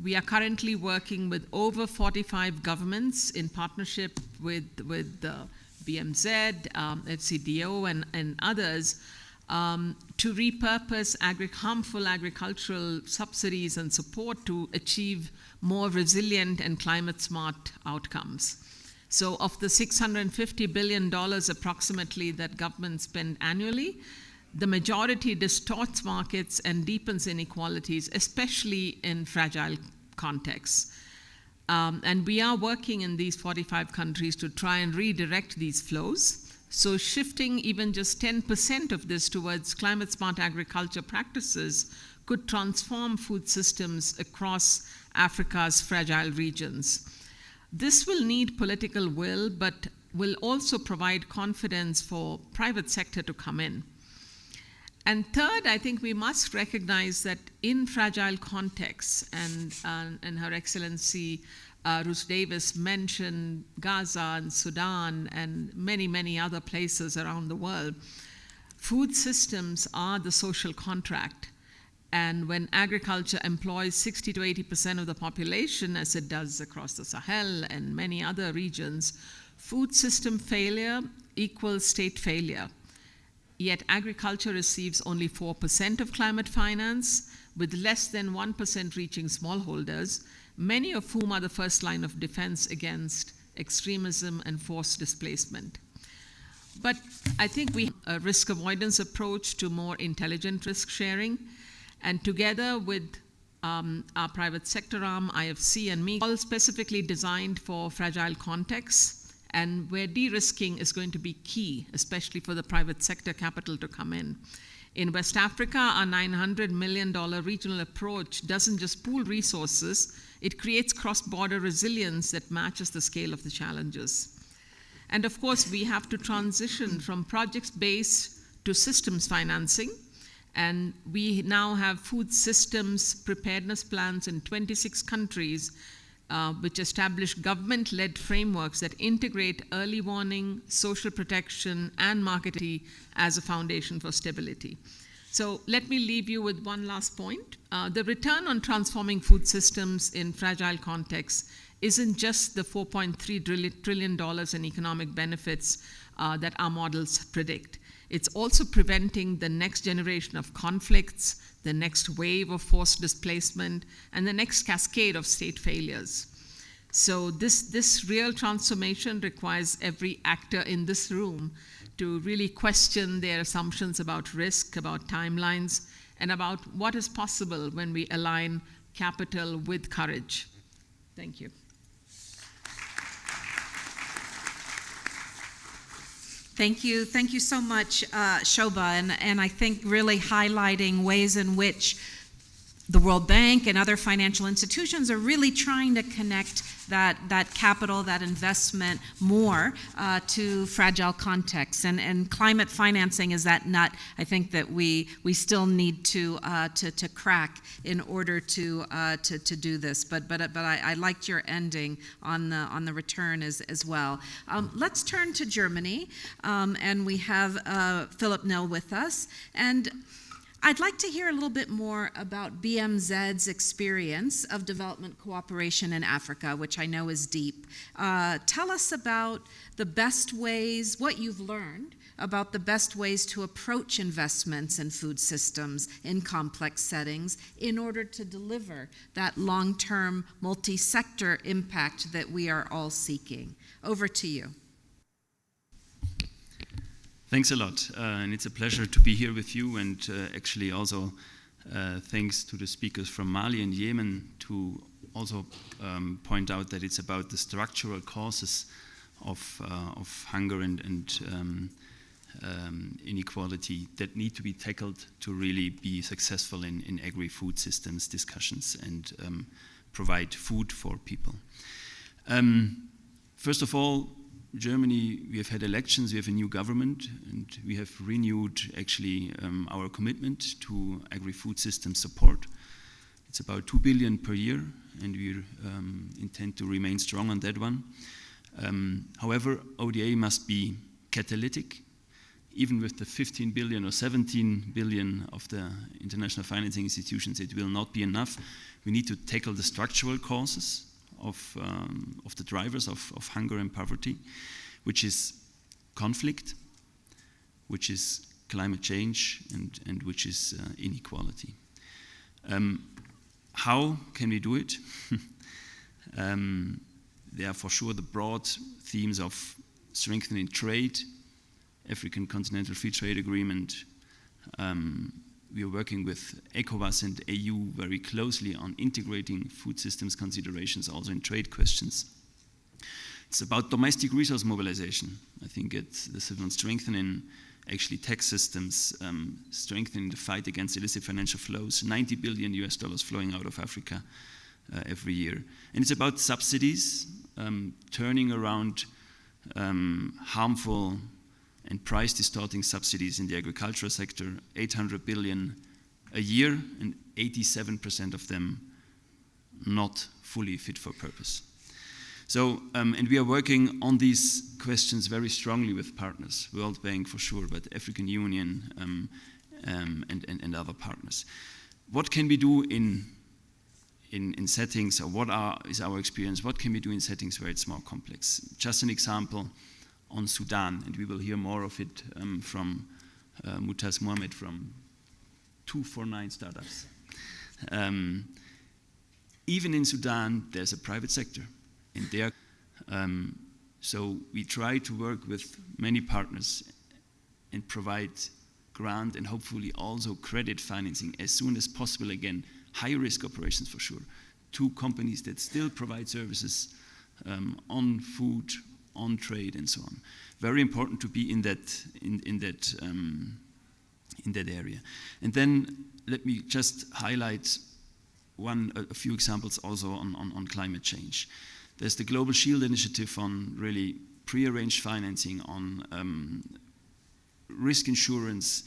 We are currently working with over 45 governments in partnership with BMZ, FCDO, and others to repurpose harmful agricultural subsidies and support to achieve more resilient and climate-smart outcomes. So of the $650 billion approximately that governments spend annually, the majority distorts markets and deepens inequalities, especially in fragile contexts. And we are working in these 45 countries to try and redirect these flows. So shifting even just 10% of this towards climate-smart agriculture practices could transform food systems across Africa's fragile regions. This will need political will, but will also provide confidence for private sector to come in. And third, I think we must recognize that in fragile contexts, and Her Excellency Ruth Davis mentioned Gaza and Sudan and many, many other places around the world, food systems are the social contract. And when agriculture employs 60 to 80% of the population, as it does across the Sahel and many other regions, food system failure equals state failure. Yet agriculture receives only 4% of climate finance, with less than 1% reaching smallholders, many of whom are the first line of defense against extremism and forced displacement. But I think we have a risk avoidance approach to more intelligent risk sharing, and together with our private sector arm, IFC and me, all specifically designed for fragile contexts, and where de-risking is going to be key, especially for the private sector capital to come in. In West Africa, our $900 million regional approach doesn't just pool resources, it creates cross-border resilience that matches the scale of the challenges. And of course, we have to transition from projects-based to systems financing, and we now have food systems preparedness plans in 26 countries, which establish government-led frameworks that integrate early warning, social protection, and marketing as a foundation for stability. So let me leave you with one last point. The return on transforming food systems in fragile contexts isn't just the $4.3 trillion in economic benefits that our models predict. It's also preventing the next generation of conflicts, the next wave of forced displacement, and the next cascade of state failures. So this real transformation requires every actor in this room to really question their assumptions about risk, about timelines, and about what is possible when we align capital with courage. Thank you. Thank you. Thank you so much, Shobha, and I think really highlighting ways in which the World Bank and other financial institutions are really trying to connect that capital, that investment more to fragile contexts. And climate financing is that nut, I think, that we still need to crack in order to do this. But I liked your ending on the return as well. Let's turn to Germany, and we have Philip Nell with us. And I'd like to hear a little bit more about BMZ's experience of development cooperation in Africa, which I know is deep. Tell us about the best ways, what you've learned about the best ways to approach investments in food systems in complex settings in order to deliver that long-term multi-sector impact that we are all seeking. Over to you. Thanks a lot, and it's a pleasure to be here with you, and actually also thanks to the speakers from Mali and Yemen to also point out that it's about the structural causes of hunger and inequality that need to be tackled to really be successful in agri-food systems discussions and provide food for people. First of all, Germany, we have had elections, we have a new government, and we have renewed actually our commitment to agri-food system support. It's about 2 billion per year, and we intend to remain strong on that one. However, ODA must be catalytic. Even with the 15 billion or 17 billion of the international financing institutions, it will not be enough. We need to tackle the structural causes of the drivers of hunger and poverty, which is conflict, which is climate change, and which is inequality. How can we do it? There are for sure the broad themes of strengthening trade, African Continental Free Trade Agreement. We are working with ECOWAS and AU very closely on integrating food systems considerations also in trade questions. It's about domestic resource mobilization. I think this is on strengthening actually tax systems, strengthening the fight against illicit financial flows, $90 billion flowing out of Africa every year. And it's about subsidies, turning around harmful and price distorting subsidies in the agricultural sector, 800 billion a year, and 87% of them not fully fit for purpose. So, and we are working on these questions very strongly with partners, World Bank for sure, but African Union and other partners. What can we do in settings, or what is our experience? What can we do in settings where it's more complex? Just an example on Sudan, and we will hear more of it from Mutaz Mohamed from 249 Startups. Even in Sudan, there's a private sector, and there. So we try to work with many partners and provide grant and hopefully also credit financing as soon as possible. Again, high-risk operations for sure, to companies that still provide services on food, on trade, and so on. Very important to be in that area. And then let me just highlight a few examples also on climate change. There's the Global Shield initiative on really pre-arranged financing, on risk insurance.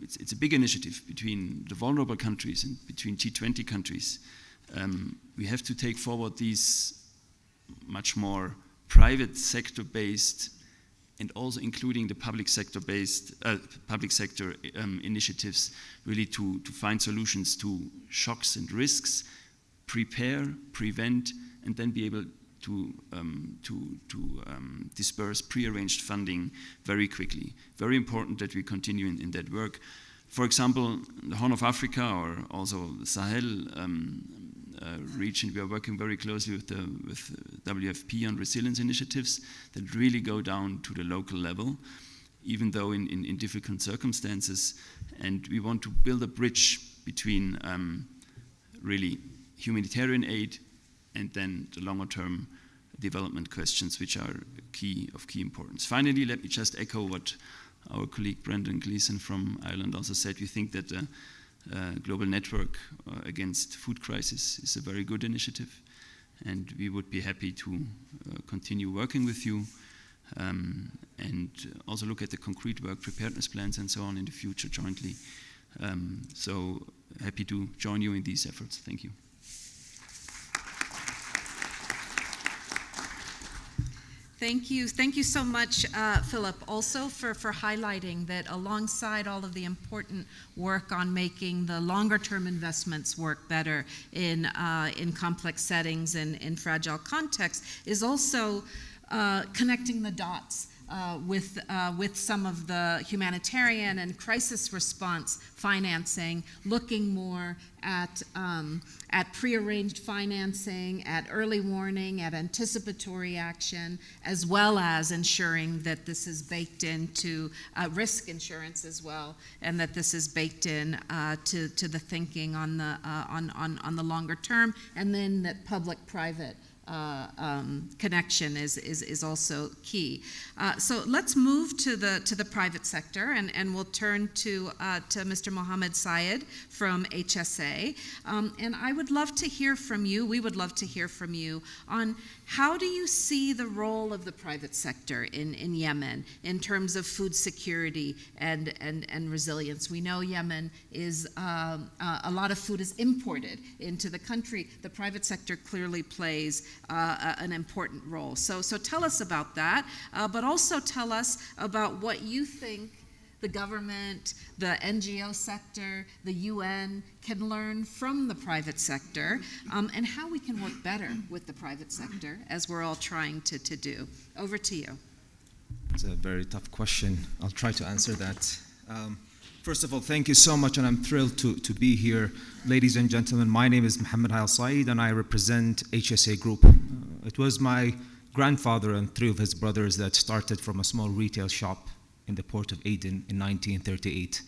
It's a big initiative between the vulnerable countries and between G20 countries. We have to take forward these much more private sector-based and also including the public sector-based, initiatives, really to find solutions to shocks and risks, prepare, prevent, and then be able to disperse pre-arranged funding very quickly. Very important that we continue in that work. For example, the Horn of Africa or also the Sahel region, we are working very closely with WFP on resilience initiatives that really go down to the local level, even though in difficult circumstances. And we want to build a bridge between really humanitarian aid and then the longer-term development questions, which are of key importance. Finally, let me just echo what our colleague Brendan Gleeson from Ireland also said. We think that the Global Network Against Food Crisis is a very good initiative, and we would be happy to continue working with you and also look at the concrete work preparedness plans and so on in the future jointly. So happy to join you in these efforts. Thank you. Thank you. Thank you so much, Philip, also for highlighting that alongside all of the important work on making the longer-term investments work better in complex settings and in fragile contexts is also connecting the dots with some of the humanitarian and crisis response financing, looking more at prearranged financing, at early warning, at anticipatory action, as well as ensuring that this is baked into risk insurance as well, and that this is baked in to the thinking on the longer term, and then that public-private connection is also key. So let's move to the private sector, and we'll turn to Mr. Mohammed Syed from HSA. And I would love to hear from you, we would love to hear from you on how do you see the role of the private sector in Yemen in terms of food security and resilience? We know Yemen is, a lot of food is imported into the country. The private sector clearly plays an important role. So tell us about that, but also tell us about what you think the government, the NGO sector, the UN can learn from the private sector, and how we can work better with the private sector, as we're all trying to do. Over to you. It's a very tough question. I'll try to answer that. First of all, thank you so much, and I'm thrilled to be here. Ladies and gentlemen, my name is Mohammed Hayal Saeed, and I represent HSA Group. It was my grandfather and 3 of his brothers that started from a small retail shop in the port of Aden in 1938.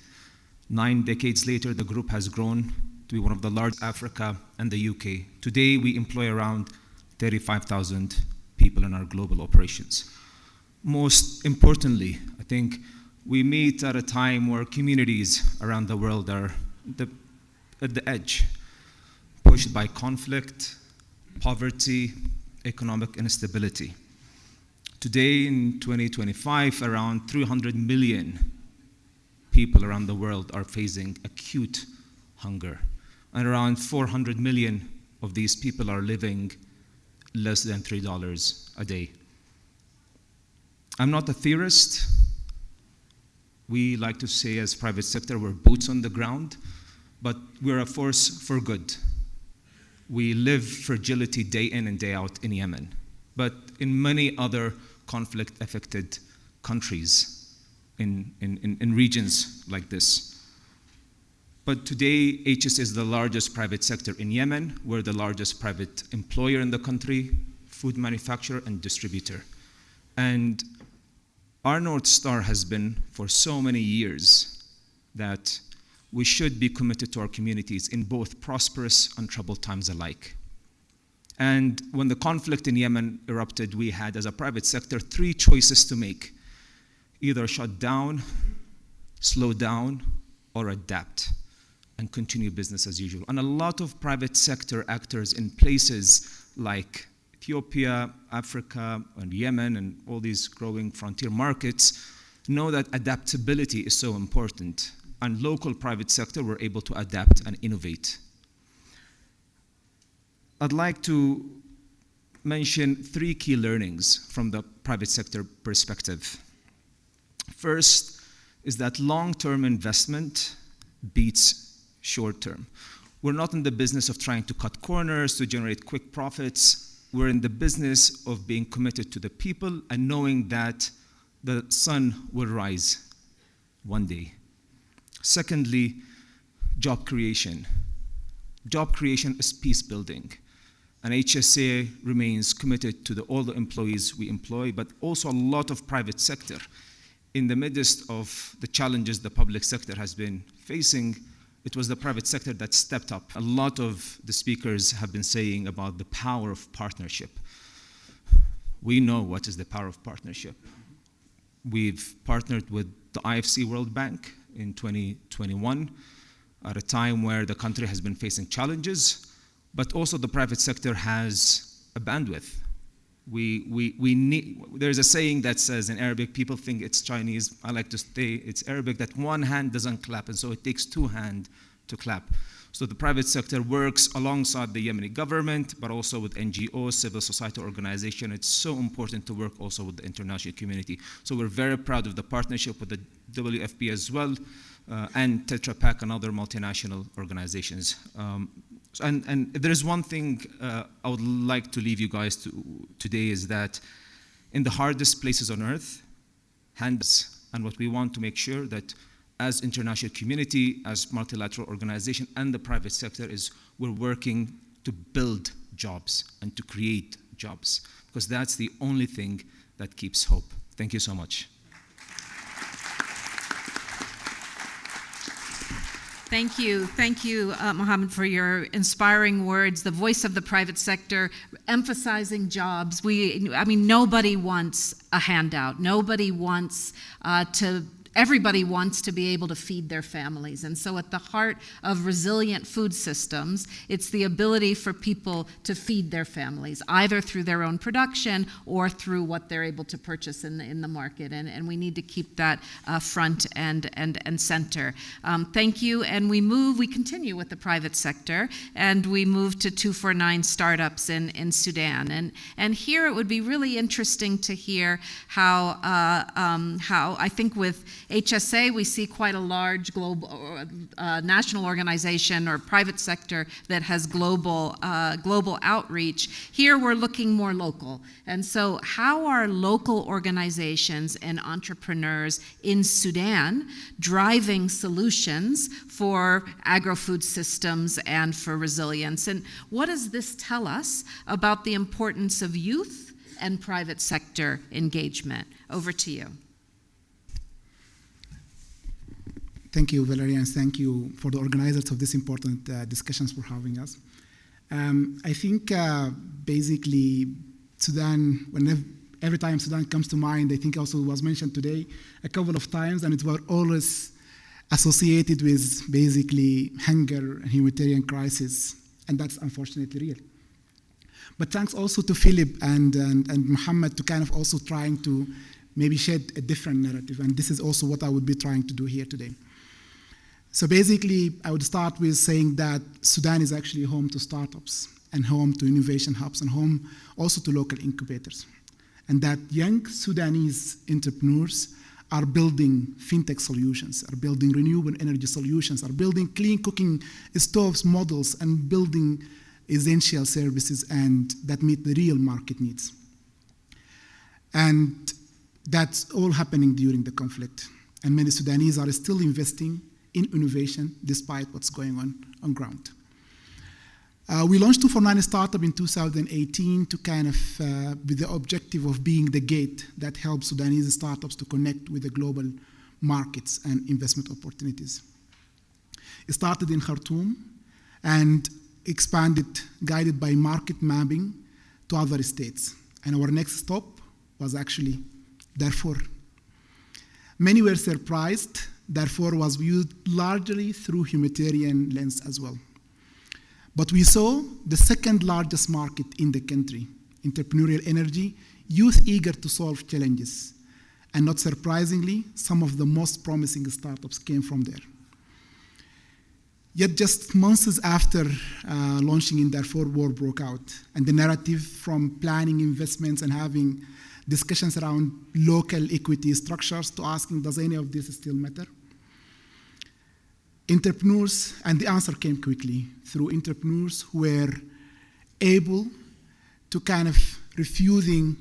9 decades later, the group has grown to be one of the largest in Africa and the UK. Today, we employ around 35,000 people in our global operations. Most importantly, I think we meet at a time where communities around the world are at the edge, pushed by conflict, poverty, economic instability. Today, in 2025, around 300 million people around the world are facing acute hunger. And around 400 million of these people are living less than $3 a day. I'm not a theorist. We like to say as private sector, we're boots on the ground, but we're a force for good. We live fragility day in and day out in Yemen, but in many other conflict-affected countries, in regions like this. But today, HS is the largest private sector in Yemen. We're the largest private employer in the country, food manufacturer and distributor. And our North Star has been for so many years that we should be committed to our communities in both prosperous and troubled times alike. And when the conflict in Yemen erupted, we had, as a private sector, 3 choices to make: either shut down, slow down, or adapt and continue business as usual. And a lot of private sector actors in places like Ethiopia, Africa, and Yemen, and all these growing frontier markets know that adaptability is so important. And local private sector were able to adapt and innovate. I'd like to mention 3 key learnings from the private sector perspective. First is that long-term investment beats short-term. We're not in the business of trying to cut corners to generate quick profits. We're in the business of being committed to the people and knowing that the sun will rise one day. Secondly, job creation. Job creation is peace building. And HSA remains committed to all the employees we employ, but also a lot of private sector. In the midst of the challenges the public sector has been facing, it was the private sector that stepped up. A lot of the speakers have been saying about the power of partnership. We know what is the power of partnership. We've partnered with the IFC World Bank in 2021 at a time where the country has been facing challenges, but also the private sector has a bandwidth. There's a saying that says in Arabic, people think it's Chinese. I like to say it's Arabic, that one hand doesn't clap, and so it takes 2 hands to clap. So the private sector works alongside the Yemeni government, but also with NGOs, civil society organizations. It's so important to work also with the international community. So we're very proud of the partnership with the WFP as well, and Tetra Pak and other multinational organizations. And there is one thing I would like to leave you guys today is that in the hardest places on earth, and what we want to make sure that as international community, as multilateral organization, and the private sector is we're working to build jobs and to create jobs, because that's the only thing that keeps hope. Thank you so much. Thank you, Mohammed, for your inspiring words, the voice of the private sector, emphasizing jobs. Nobody wants a handout. Everybody wants to be able to feed their families. And so at the heart of resilient food systems, it's the ability for people to feed their families, either through their own production or through what they're able to purchase in the market. And we need to keep that front and center. Thank you. And we continue with the private sector, and we move to 249 startups in Sudan. And here it would be really interesting to hear how I think with HSA, we see quite a large global national organization or private sector that has global outreach. Here we're looking more local. And so how are local organizations and entrepreneurs in Sudan driving solutions for agro-food systems and for resilience? And what does this tell us about the importance of youth and private sector engagement? Over to you. Thank you, Valerie, and thank you for the organizers of this important discussions for having us. I think basically Sudan, every time Sudan comes to mind, I think also was mentioned today a couple of times, and it was always associated with basically hunger and humanitarian crisis, and that's unfortunately real. But thanks also to Philip and Muhammad to kind of also trying to maybe shed a different narrative. And this is also what I would be trying to do here today. So basically, I would start with saying that Sudan is actually home to startups and home to innovation hubs and home also to local incubators. And that young Sudanese entrepreneurs are building fintech solutions, are building renewable energy solutions, are building clean cooking stoves models, and building essential services and that meet the real market needs. And that's all happening during the conflict. And many Sudanese are still investing in innovation despite what's going on ground. We launched 249 Startup in 2018 to kind of, with the objective of being the gate that helps Sudanese startups to connect with the global markets and investment opportunities. It started in Khartoum and expanded, guided by market mapping to other states. And our next stop was actually Darfur. Many were surprised. Darfur was viewed largely through humanitarian lens as well. But we saw the second largest market in the country, entrepreneurial energy, youth eager to solve challenges. And not surprisingly, some of the most promising startups came from there. Yet just months after launching in Darfur, war broke out. And the narrative from planning investments and having discussions around local equity structures to asking, does any of this still matter? Entrepreneurs, and the answer came quickly through entrepreneurs who were able to kind of refusing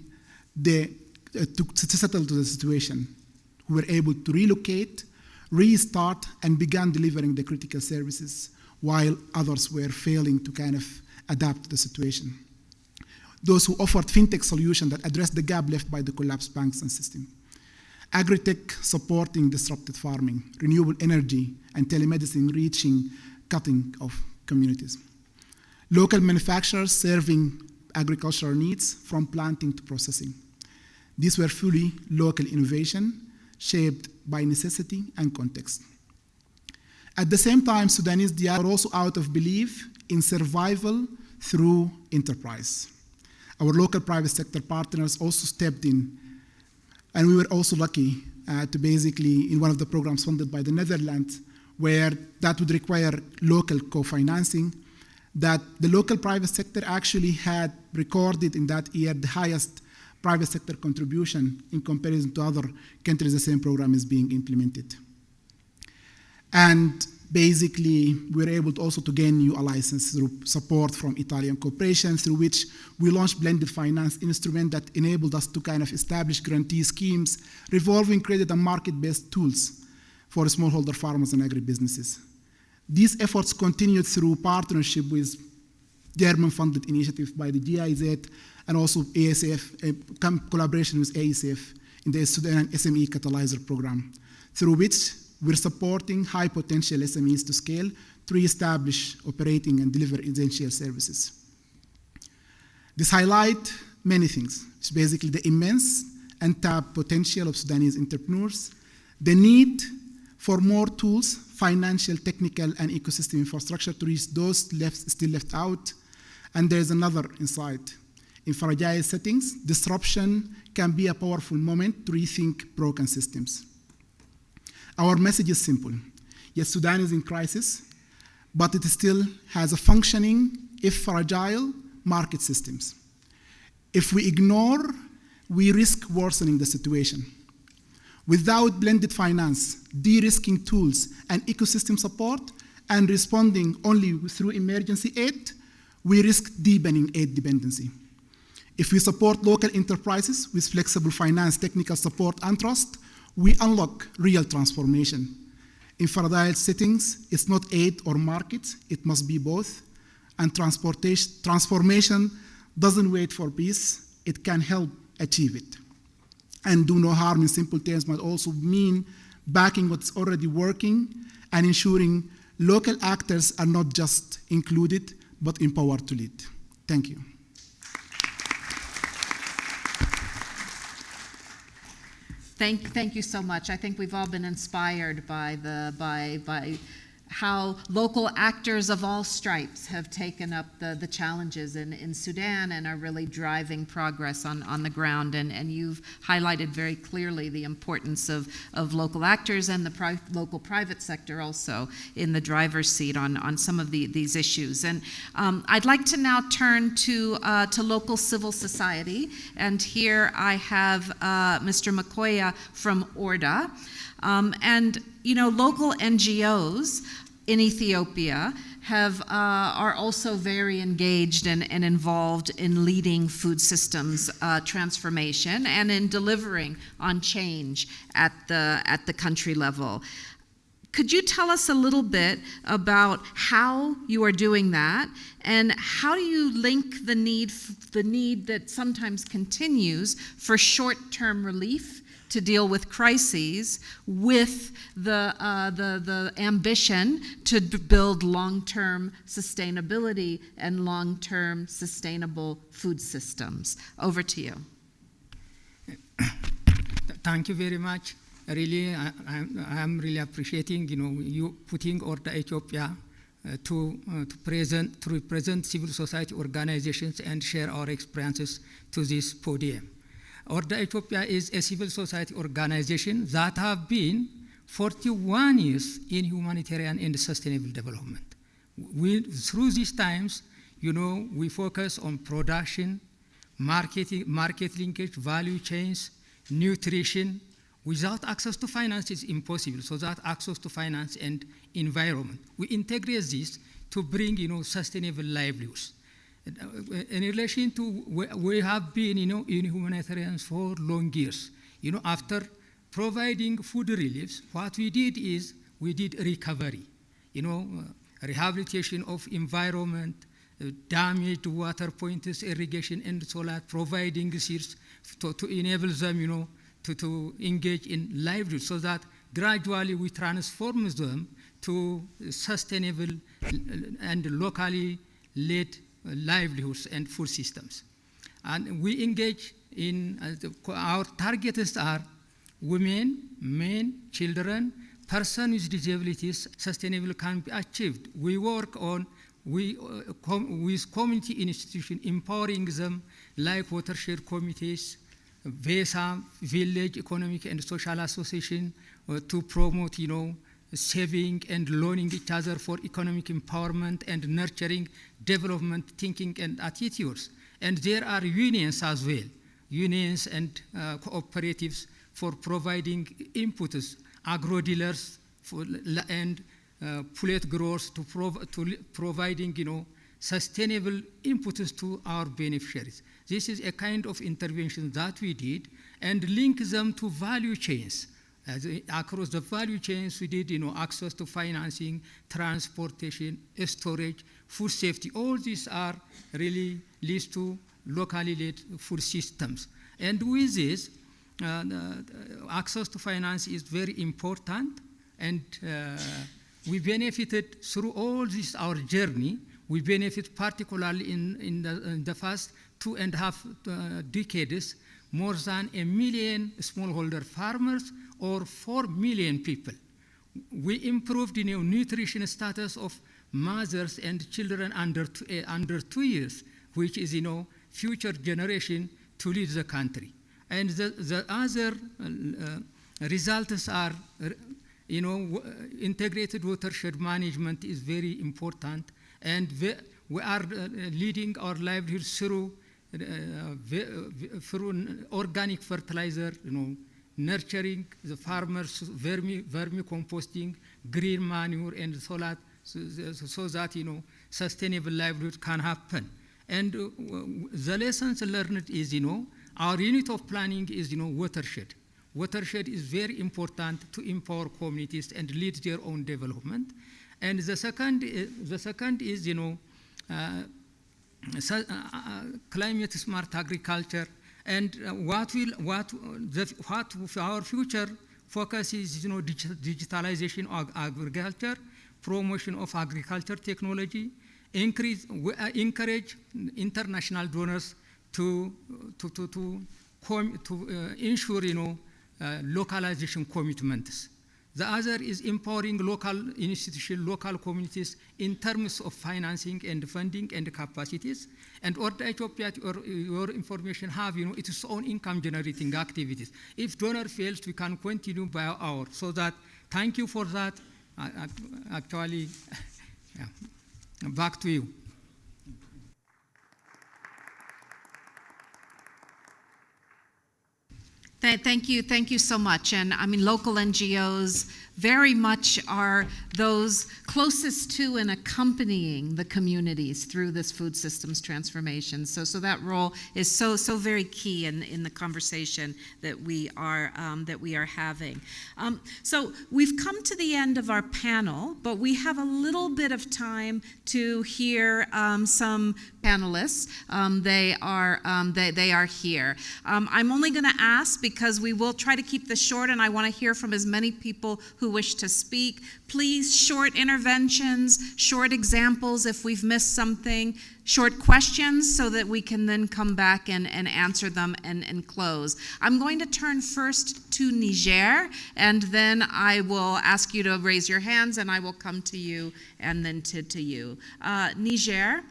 to settle to the situation, who were able to relocate, restart, and began delivering the critical services while others were failing to kind of adapt to the situation. Those who offered fintech solutions that addressed the gap left by the collapsed banks and system. Agri-tech supporting disrupted farming, renewable energy, and telemedicine reaching cutting of communities. Local manufacturers serving agricultural needs from planting to processing. These were fully local innovation shaped by necessity and context. At the same time, Sudanese diaspora were also out of belief in survival through enterprise. Our local private sector partners also stepped in. And we were also lucky to basically, in one of the programs funded by the Netherlands, where that would require local co-financing, that the local private sector actually had recorded in that year the highest private sector contribution in comparison to other countries the same program is being implemented. And basically, we were able to also to gain new alliances through support from Italian cooperation, through which we launched blended finance instrument that enabled us to kind of establish guarantee schemes, revolving credit and market-based tools for smallholder farmers and agribusinesses. These efforts continued through partnership with German-funded initiative by the GIZ and also ASF, collaboration with ASF in the Sudan SME Catalyzer program, through which we're supporting high-potential SMEs to scale to reestablish, operating, and deliver essential services. This highlights many things. It's basically the immense untapped potential of Sudanese entrepreneurs, the need for more tools, financial, technical, and ecosystem infrastructure to reach those still left out. And there's another insight. In fragile settings, disruption can be a powerful moment to rethink broken systems. Our message is simple. Yes, Sudan is in crisis, but it still has a functioning, if fragile, market systems. If we ignore, we risk worsening the situation. Without blended finance, de-risking tools, and ecosystem support, and responding only through emergency aid, we risk deepening aid dependency. If we support local enterprises with flexible finance, technical support, and trust, we unlock real transformation. In fragile settings, it's not aid or markets, it must be both. And transformation doesn't wait for peace, it can help achieve it. And do no harm in simple terms might also mean backing what's already working and ensuring local actors are not just included, but empowered to lead. Thank you. Thank you so much. I think we've all been inspired by how local actors of all stripes have taken up the challenges in Sudan and are really driving progress on the ground. And you've highlighted very clearly the importance of local actors and the local private sector also in the driver's seat on some of these issues. And I'd like to now turn to local civil society. And here I have Mr. Makoya from Orda. And you know, local NGOs in Ethiopia are also very engaged and involved in leading food systems transformation and in delivering on change at the country level. Could you tell us a little bit about how you are doing that, and how do you link the need that sometimes continues for short-term relief to deal with crises with the ambition to build long-term sustainability and long-term sustainable food systems? Over to you. Thank you very much. Really, I'm really appreciating, you know, you putting Orda Ethiopia to represent civil society organizations and share our experiences to this podium. Orda Ethiopia is a civil society organization that have been 41 years in humanitarian and sustainable development. Through these times, you know, we focus on production, market linkage, value chains, nutrition. Without access to finance, it's impossible. So that access to finance and environment, we integrate this to bring, you know, sustainable livelihoods. In relation to, we have been, you know, in humanitarians for long years. You know, after providing food reliefs, what we did is we did recovery. You know, rehabilitation of environment, damaged water points, irrigation, and so on, providing seeds to enable them, you know, to engage in livelihood, so that gradually we transform them to sustainable and locally led livelihoods and food systems. And we engage in, our targets are women, men, children, persons with disabilities. Sustainable can be achieved. We work on, with community institutions, empowering them, like watershed committees, VESA, Village Economic and Social Association, to promote, you know, saving and loaning each other for economic empowerment and nurturing development thinking and attitudes. And there are unions as well, unions and cooperatives for providing inputs, agro-dealers and pullet growers to providing, you know, sustainable inputs to our beneficiaries. This is a kind of intervention that we did, and link them to value chains. Across the value chains, we did, you know, access to financing, transportation, storage, food safety. All these are really leads to locally led food systems. And with this, access to finance is very important, and we benefited through all this, our journey. We benefit particularly in the first 2.5 decades, more than 1 million smallholder farmers, or 4 million people. We improved, you know, nutrition status of mothers and children under 2 years, which is, you know, future generation to lead the country. And the other results are, you know, integrated watershed management is very important, and we are leading our livelihood through organic fertilizer, you know, nurturing the farmers, vermicomposting, green manure, and so that, you know, sustainable livelihood can happen. And the lessons learned is, you know, our unit of planning is, you know, watershed. Watershed is very important to empower communities and lead their own development. And the second is, you know, climate smart agriculture. And what our future focus is, you know, digitalization of agriculture, promotion of agriculture technology, encourage international donors to ensure, you know, localization commitments. The other is empowering local institutions, local communities in terms of financing and funding and capacities. And Order Ethiopia, your information have, its own income generating activities. If donor fails, we can continue by our. So that, thank you for that. Actually, yeah. Back to you. Thank you so much. And I mean, local NGOs very much are those closest to and accompanying the communities through this food systems transformation. So that role is so very key in the conversation that we are having. So we've come to the end of our panel, but we have a little bit of time to hear some panelists. They are here. I'm only going to ask, because we will try to keep this short, and I want to hear from as many people who wish to speak. Please, short interventions, short examples if we've missed something, short questions so that we can then come back and answer them and close. I'm going to turn first to Niger, and then I will ask you to raise your hands, and I will come to you and then to you. Niger.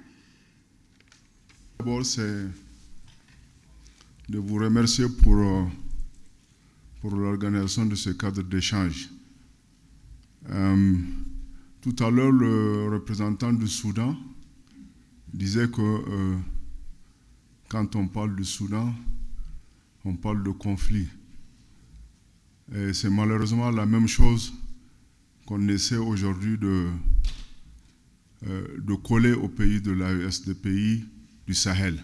D'abord, c'est de vous remercier pour l'organisation de ce cadre d'échange. Tout à l'heure, le représentant du Soudan disait que quand on parle du Soudan, on parle de conflit. Et c'est malheureusement la même chose qu'on essaie aujourd'hui de coller aux pays de l'AES, des pays du Sahel.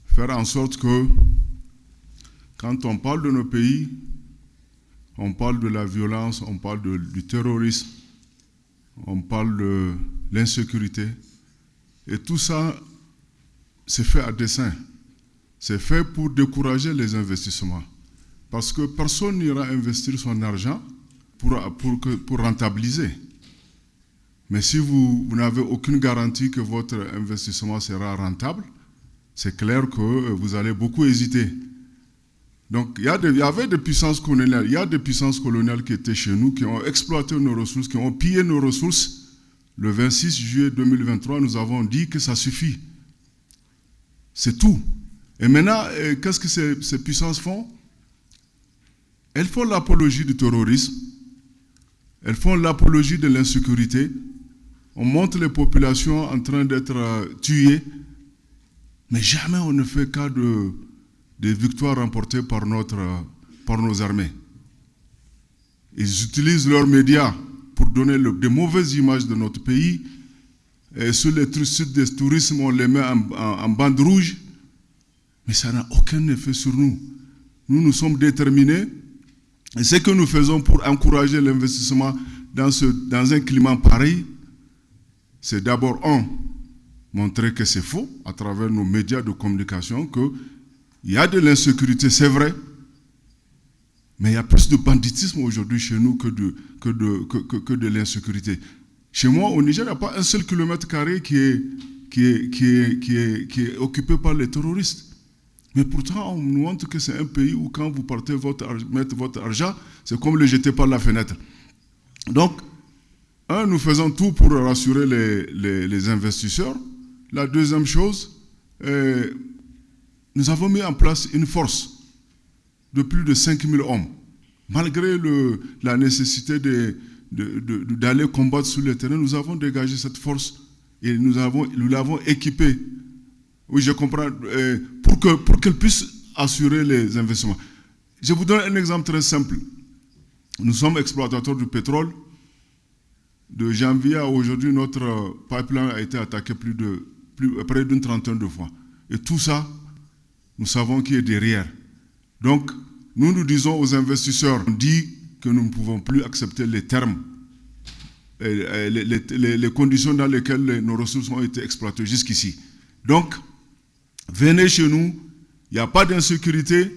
Faire en sorte que quand on parle de nos pays, on parle de la violence, on parle du terrorisme, on parle de l'insécurité. Et tout ça, c'est fait à dessein. C'est fait pour décourager les investissements. Parce que personne n'ira investir son argent pour rentabiliser. Mais si vous n'avez aucune garantie que votre investissement sera rentable, c'est clair que vous allez beaucoup hésiter. Donc il y avait des puissances coloniales, il y a des puissances coloniales qui étaient chez nous, qui ont exploité nos ressources, qui ont pillé nos ressources. Le 26 juillet 2023, nous avons dit que ça suffit. C'est tout. Et maintenant, qu'est-ce que ces puissances font? Elles font l'apologie du terrorisme, elles font l'apologie de l'insécurité. On montre les populations en train d'être tuées, mais jamais on ne fait cas des victoires remportées par nos armées. Ils utilisent leurs médias pour donner de mauvaises images de notre pays. Et sur les sites de tourisme, on les met en bande rouge, mais ça n'a aucun effet sur nous. Nous sommes déterminés, et ce que nous faisons pour encourager l'investissement dans un climat pareil, c'est d'abord, montrer que c'est faux à travers nos médias de communication, qu'il y a de l'insécurité, c'est vrai, mais il y a plus de banditisme aujourd'hui chez nous que de l'insécurité. Chez moi, au Niger, il n'y a pas un seul kilomètre carré qui est occupé par les terroristes. Mais pourtant, on nous montre que c'est un pays où quand vous partez mettre votre argent, c'est comme le jeter par la fenêtre. Donc, nous faisons tout pour rassurer les investisseurs. La deuxième chose, nous avons mis en place une force de plus de 5000 hommes. Malgré la nécessité d'aller combattre sur le terrain, nous avons dégagé cette force et nous l'avons équipée. Oui, je comprends, pour qu'elle puisse assurer les investissements. Je vous donne un exemple très simple. Nous sommes exploitateurs du pétrole. De janvier à aujourd'hui, notre pipeline a été attaqué près d'une trentaine de fois. Et tout ça, nous savons qui est derrière. Donc, nous disons aux investisseurs, on dit que nous ne pouvons plus accepter les termes, les conditions dans lesquelles nos ressources ont été exploitées jusqu'ici. Donc, venez chez nous, il n'y a pas d'insécurité,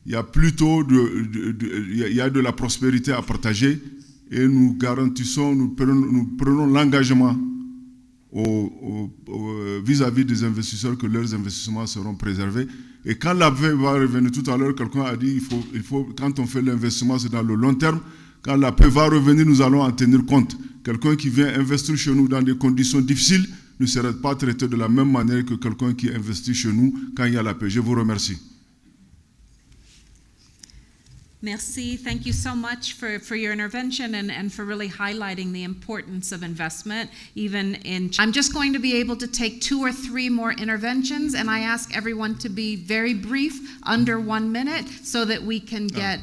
il y a plutôt de la prospérité à partager. Et nous garantissons, nous prenons l'engagement vis-à-vis des investisseurs que leurs investissements seront préservés. Et quand la paix va revenir, tout à l'heure, quelqu'un a dit, quand on fait l'investissement, c'est dans le long terme. Quand la paix va revenir, nous allons en tenir compte. Quelqu'un qui vient investir chez nous dans des conditions difficiles ne sera pas traité de la même manière que quelqu'un qui investit chez nous quand il y a la paix. Je vous remercie. Merci. Thank you so much for your intervention and for really highlighting the importance of investment, even in... I'm just going to be able to take 2 or 3 more interventions, and I ask everyone to be very brief, under 1 minute, so that we can get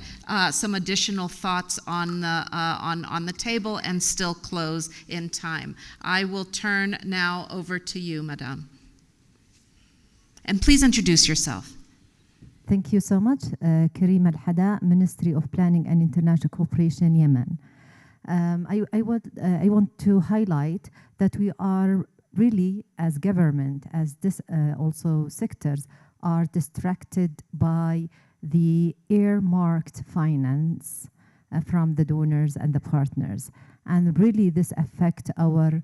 some additional thoughts on the table and still close in time. I will turn now over to you, Madame. And please introduce yourself. Thank you so much. Karim Al-Hada, Ministry of Planning and International Cooperation, Yemen. I want to highlight that we are really, as government, as this also sectors, are distracted by the earmarked finance from the donors and the partners. And really this affects our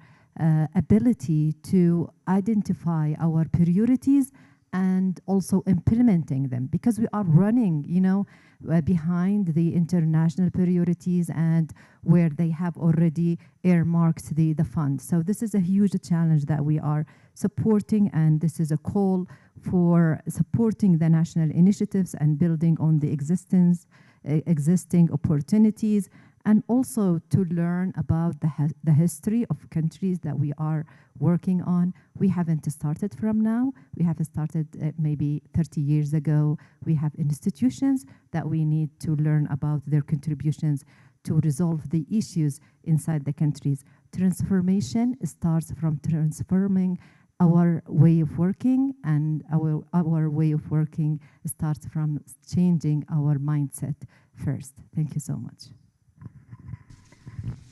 ability to identify our priorities and also implementing them, because we are running, behind the international priorities and where they have already earmarked the fund. So this is a huge challenge that we are supporting, and this is a call for supporting the national initiatives and building on the existing opportunities, and also to learn about the history of countries that we are working on. We haven't started from now. We have started maybe 30 years ago. We have institutions that we need to learn about their contributions to resolve the issues inside the countries. Transformation starts from transforming our way of working, and our way of working starts from changing our mindset first. Thank you so much.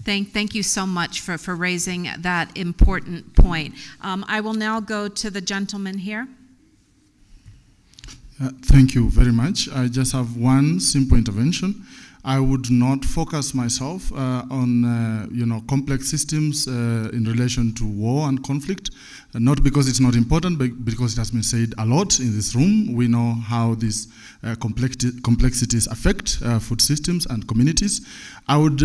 Thank you so much for raising that important point. I will now go to the gentleman here. Thank you very much. I just have one simple intervention. I would not focus myself on complex systems in relation to war and conflict, not because it's not important, but because it has been said a lot in this room. We know how these complexities affect food systems and communities. I would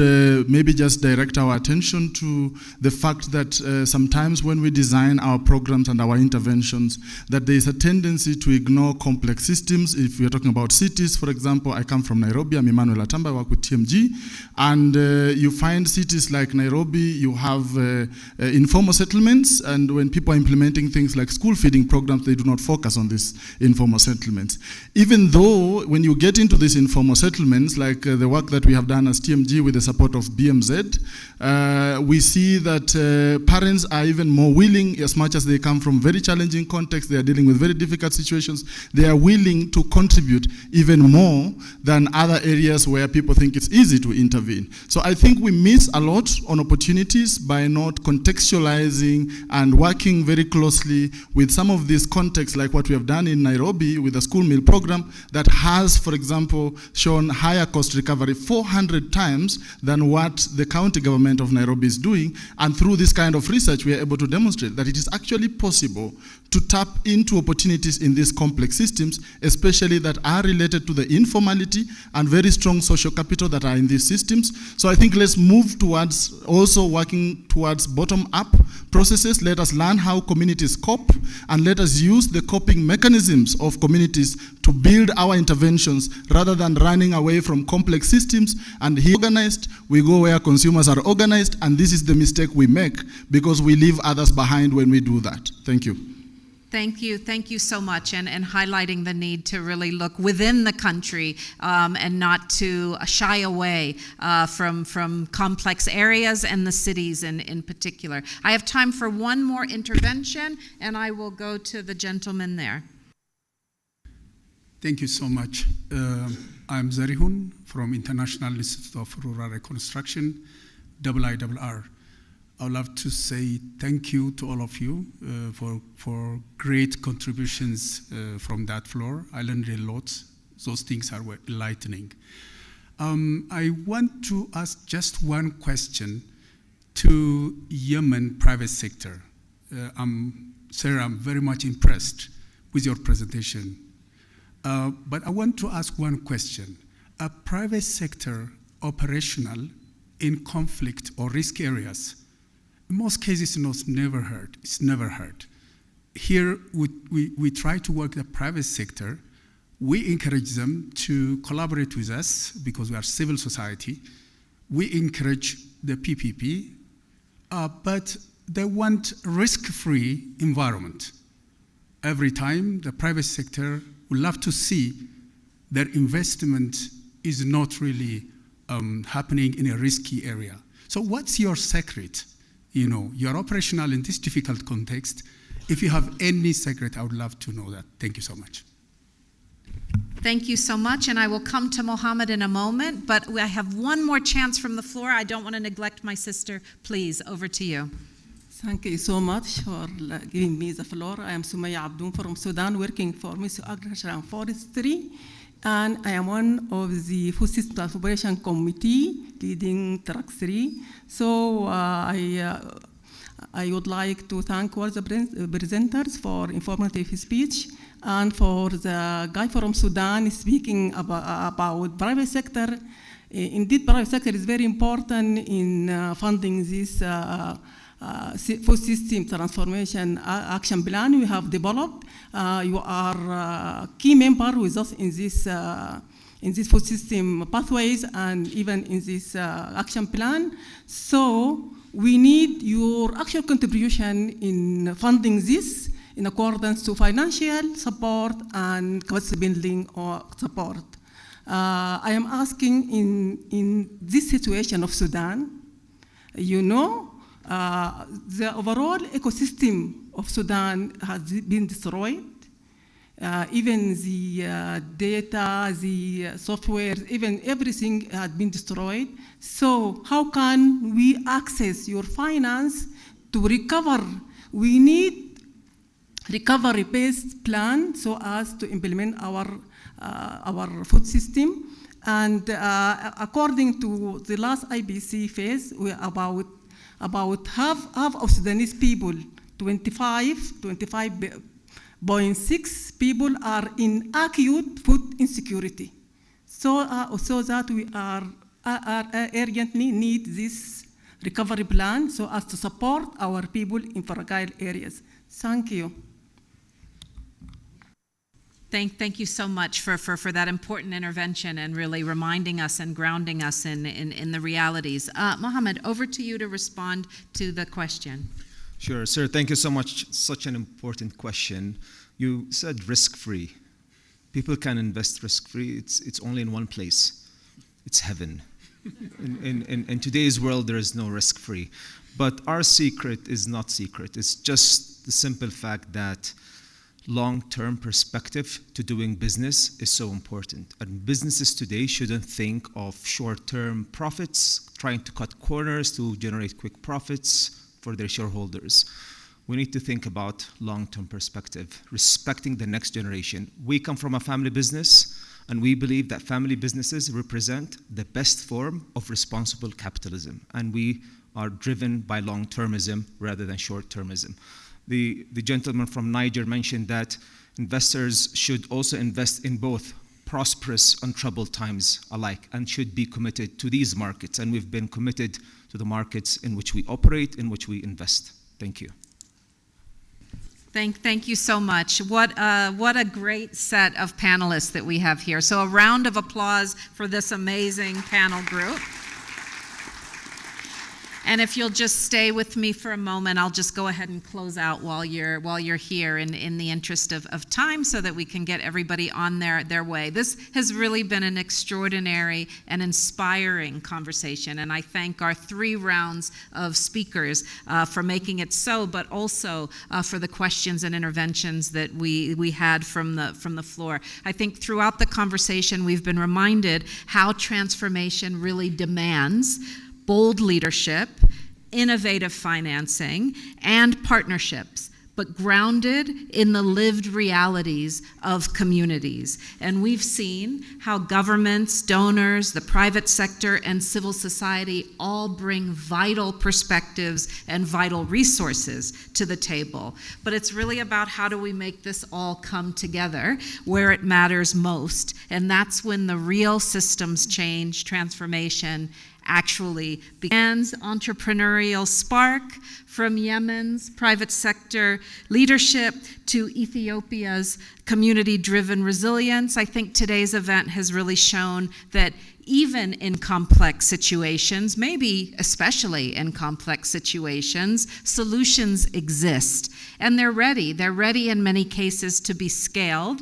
maybe just direct our attention to the fact that sometimes when we design our programs and our interventions, that there is a tendency to ignore complex systems. If we are talking about cities, for example, I come from Nairobi, I'm Emmanuel Atamba, I work with TMG, and you find cities like Nairobi, you have informal settlements, and when people are implementing things like school feeding programs, they do not focus on these informal settlements. Even though when you get into these informal settlements, like the work that we have done as TMG with the support of BMZ, we see that parents are even more willing, as much as they come from very challenging contexts, they are dealing with very difficult situations, they are willing to contribute even more than other areas where people think it's easy to intervene. So I think we miss a lot on opportunities by not contextualizing and working very closely with some of these contexts, like what we have done in Nairobi with the school meal program that has, for example, shown higher cost recovery 400 times than what the county government of Nairobi is doing. And through this kind of research, we are able to demonstrate that it is actually possible to tap into opportunities in these complex systems, especially that are related to the informality and very strong social capital that are in these systems. So I think let's move towards also working towards bottom-up processes. Let us learn how communities cope, and let us use the coping mechanisms of communities to build our interventions rather than running away from complex systems. And here organized, we go where consumers are organized, and this is the mistake we make because we leave others behind when we do that. Thank you. Thank you so much, and highlighting the need to really look within the country and not to shy away from complex areas and the cities in particular. I have time for one more intervention, and I will go to the gentleman there. Thank you so much. I'm Zarihun from International Institute of Rural Reconstruction, IIRR. I would love to say thank you to all of you for great contributions from that floor. I learned a lot. Those things are enlightening. I want to ask just one question to Yemen private sector. Sarah, I'm very much impressed with your presentation. But I want to ask one question. A private sector operational in conflict or risk areas, in most cases, it's never heard. It's never heard. Here, we try to work the private sector. We encourage them to collaborate with us because we are civil society. We encourage the PPP, but they want risk-free environment. Every time the private sector would love to see their investment is not really happening in a risky area. So what's your secret? You know, you're operational in this difficult context. If you have any secret, I would love to know that. Thank you so much. Thank you so much, and I will come to Mohammed in a moment, but I have one more chance from the floor. I don't want to neglect my sister. Please, over to you. Thank you so much for giving me the floor. I am Sumaya Abdoun from Sudan, working for Ministry of Agriculture and Forestry, and I am one of the Food System Transformation Committee leading Track 3. So I would like to thank all the presenters for informative speech, and for the guy from Sudan speaking about private sector. Indeed, private sector is very important in funding this food system transformation action plan we have developed. You are a key member with us in this food system pathways and even in this action plan. So we need your actual contribution in funding this in accordance to financial support and capacity building or support. I am asking in this situation of Sudan, you know, the overall ecosystem of Sudan has been destroyed. Even the data, the software, even everything had been destroyed. So how can we access your finance to recover? We need recovery-based plan so as to implement our food system. And according to the last IBC phase, we about half of Sudanese people, 25.6 people are in acute food insecurity. So that we are urgently need this recovery plan so as to support our people in fragile areas. Thank you. Thank you so much for that important intervention and really reminding us and grounding us in the realities. Mohammed, over to you to respond to the question. Sure, sir. Thank you so much. Such an important question. You said risk-free. People can invest risk-free. It's only in one place. It's heaven. In today's world, there is no risk-free. But our secret is not secret. It's just the simple fact that long-term perspective to doing business is so important. And businesses today shouldn't think of short-term profits, trying to cut corners to generate quick profits for their shareholders. We need to think about long-term perspective, respecting the next generation. We come from a family business, and we believe that family businesses represent the best form of responsible capitalism. And we are driven by long-termism rather than short-termism. The gentleman from Niger mentioned that investors should also invest in both prosperous and troubled times alike and should be committed to these markets. And we've been committed to the markets in which we operate, in which we invest. Thank you. Thank you so much. What a great set of panelists that we have here. So a round of applause for this amazing panel group. And if you'll just stay with me for a moment, I'll just go ahead and close out while you're here in the interest of time so that we can get everybody on their way. This has really been an extraordinary and inspiring conversation, and I thank our 3 rounds of speakers for making it so, but also for the questions and interventions that we had from the floor. I think throughout the conversation we've been reminded how transformation really demands bold leadership, innovative financing, and partnerships. but grounded in the lived realities of communities. And we've seen how governments, donors, the private sector, and civil society all bring vital perspectives and vital resources to the table. But it's really about how do we make this all come together where it matters most. And that's when the real systems change, transformation, actually begins. Entrepreneurial spark from Yemen's private sector leadership to Ethiopia's community-driven resilience. I think today's event has really shown that even in complex situations, maybe especially in complex situations, solutions exist. And they're ready. They're ready in many cases to be scaled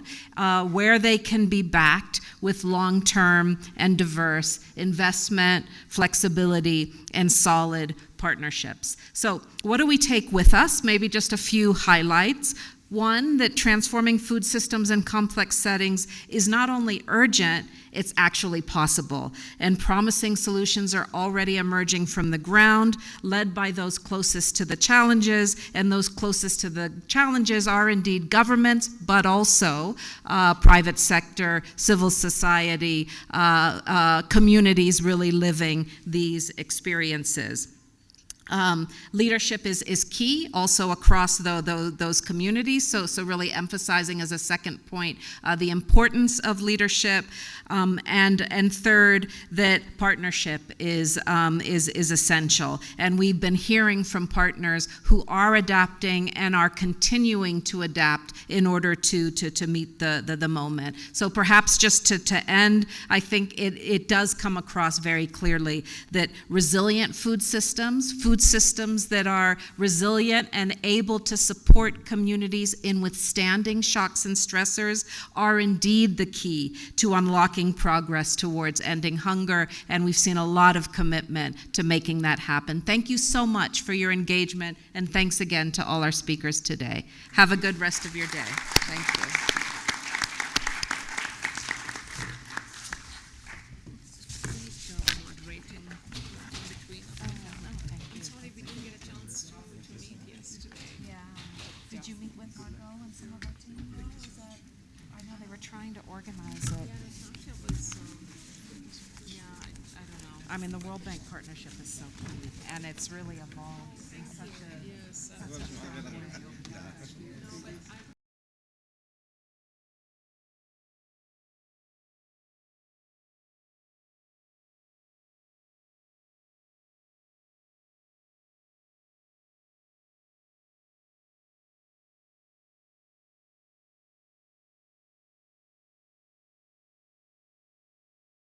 where they can be backed with long-term and diverse investment, flexibility, and solid partnerships. So what do we take with us? Maybe just a few highlights. One, that transforming food systems in complex settings is not only urgent, it's actually possible. And promising solutions are already emerging from the ground, led by those closest to the challenges. And those closest to the challenges are indeed governments, but also private sector, civil society, communities really living these experiences. Leadership is key also across those communities, so really emphasizing as a second point the importance of leadership, and third, that partnership is essential. And we've been hearing from partners who are adapting and are continuing to adapt in order to meet the moment. So perhaps just to end, I think it does come across very clearly that resilient food systems that are resilient and able to support communities in withstanding shocks and stressors are indeed the key to unlocking progress towards ending hunger, and we've seen a lot of commitment to making that happen. Thank you so much for your engagement, and thanks again to all our speakers today. Have a good rest of your day. Thank you. Did you meet with Margot and some of our team? I know they were trying to organize it. I don't know. I mean, the World Bank partnership is so key, and it's really evolved in such a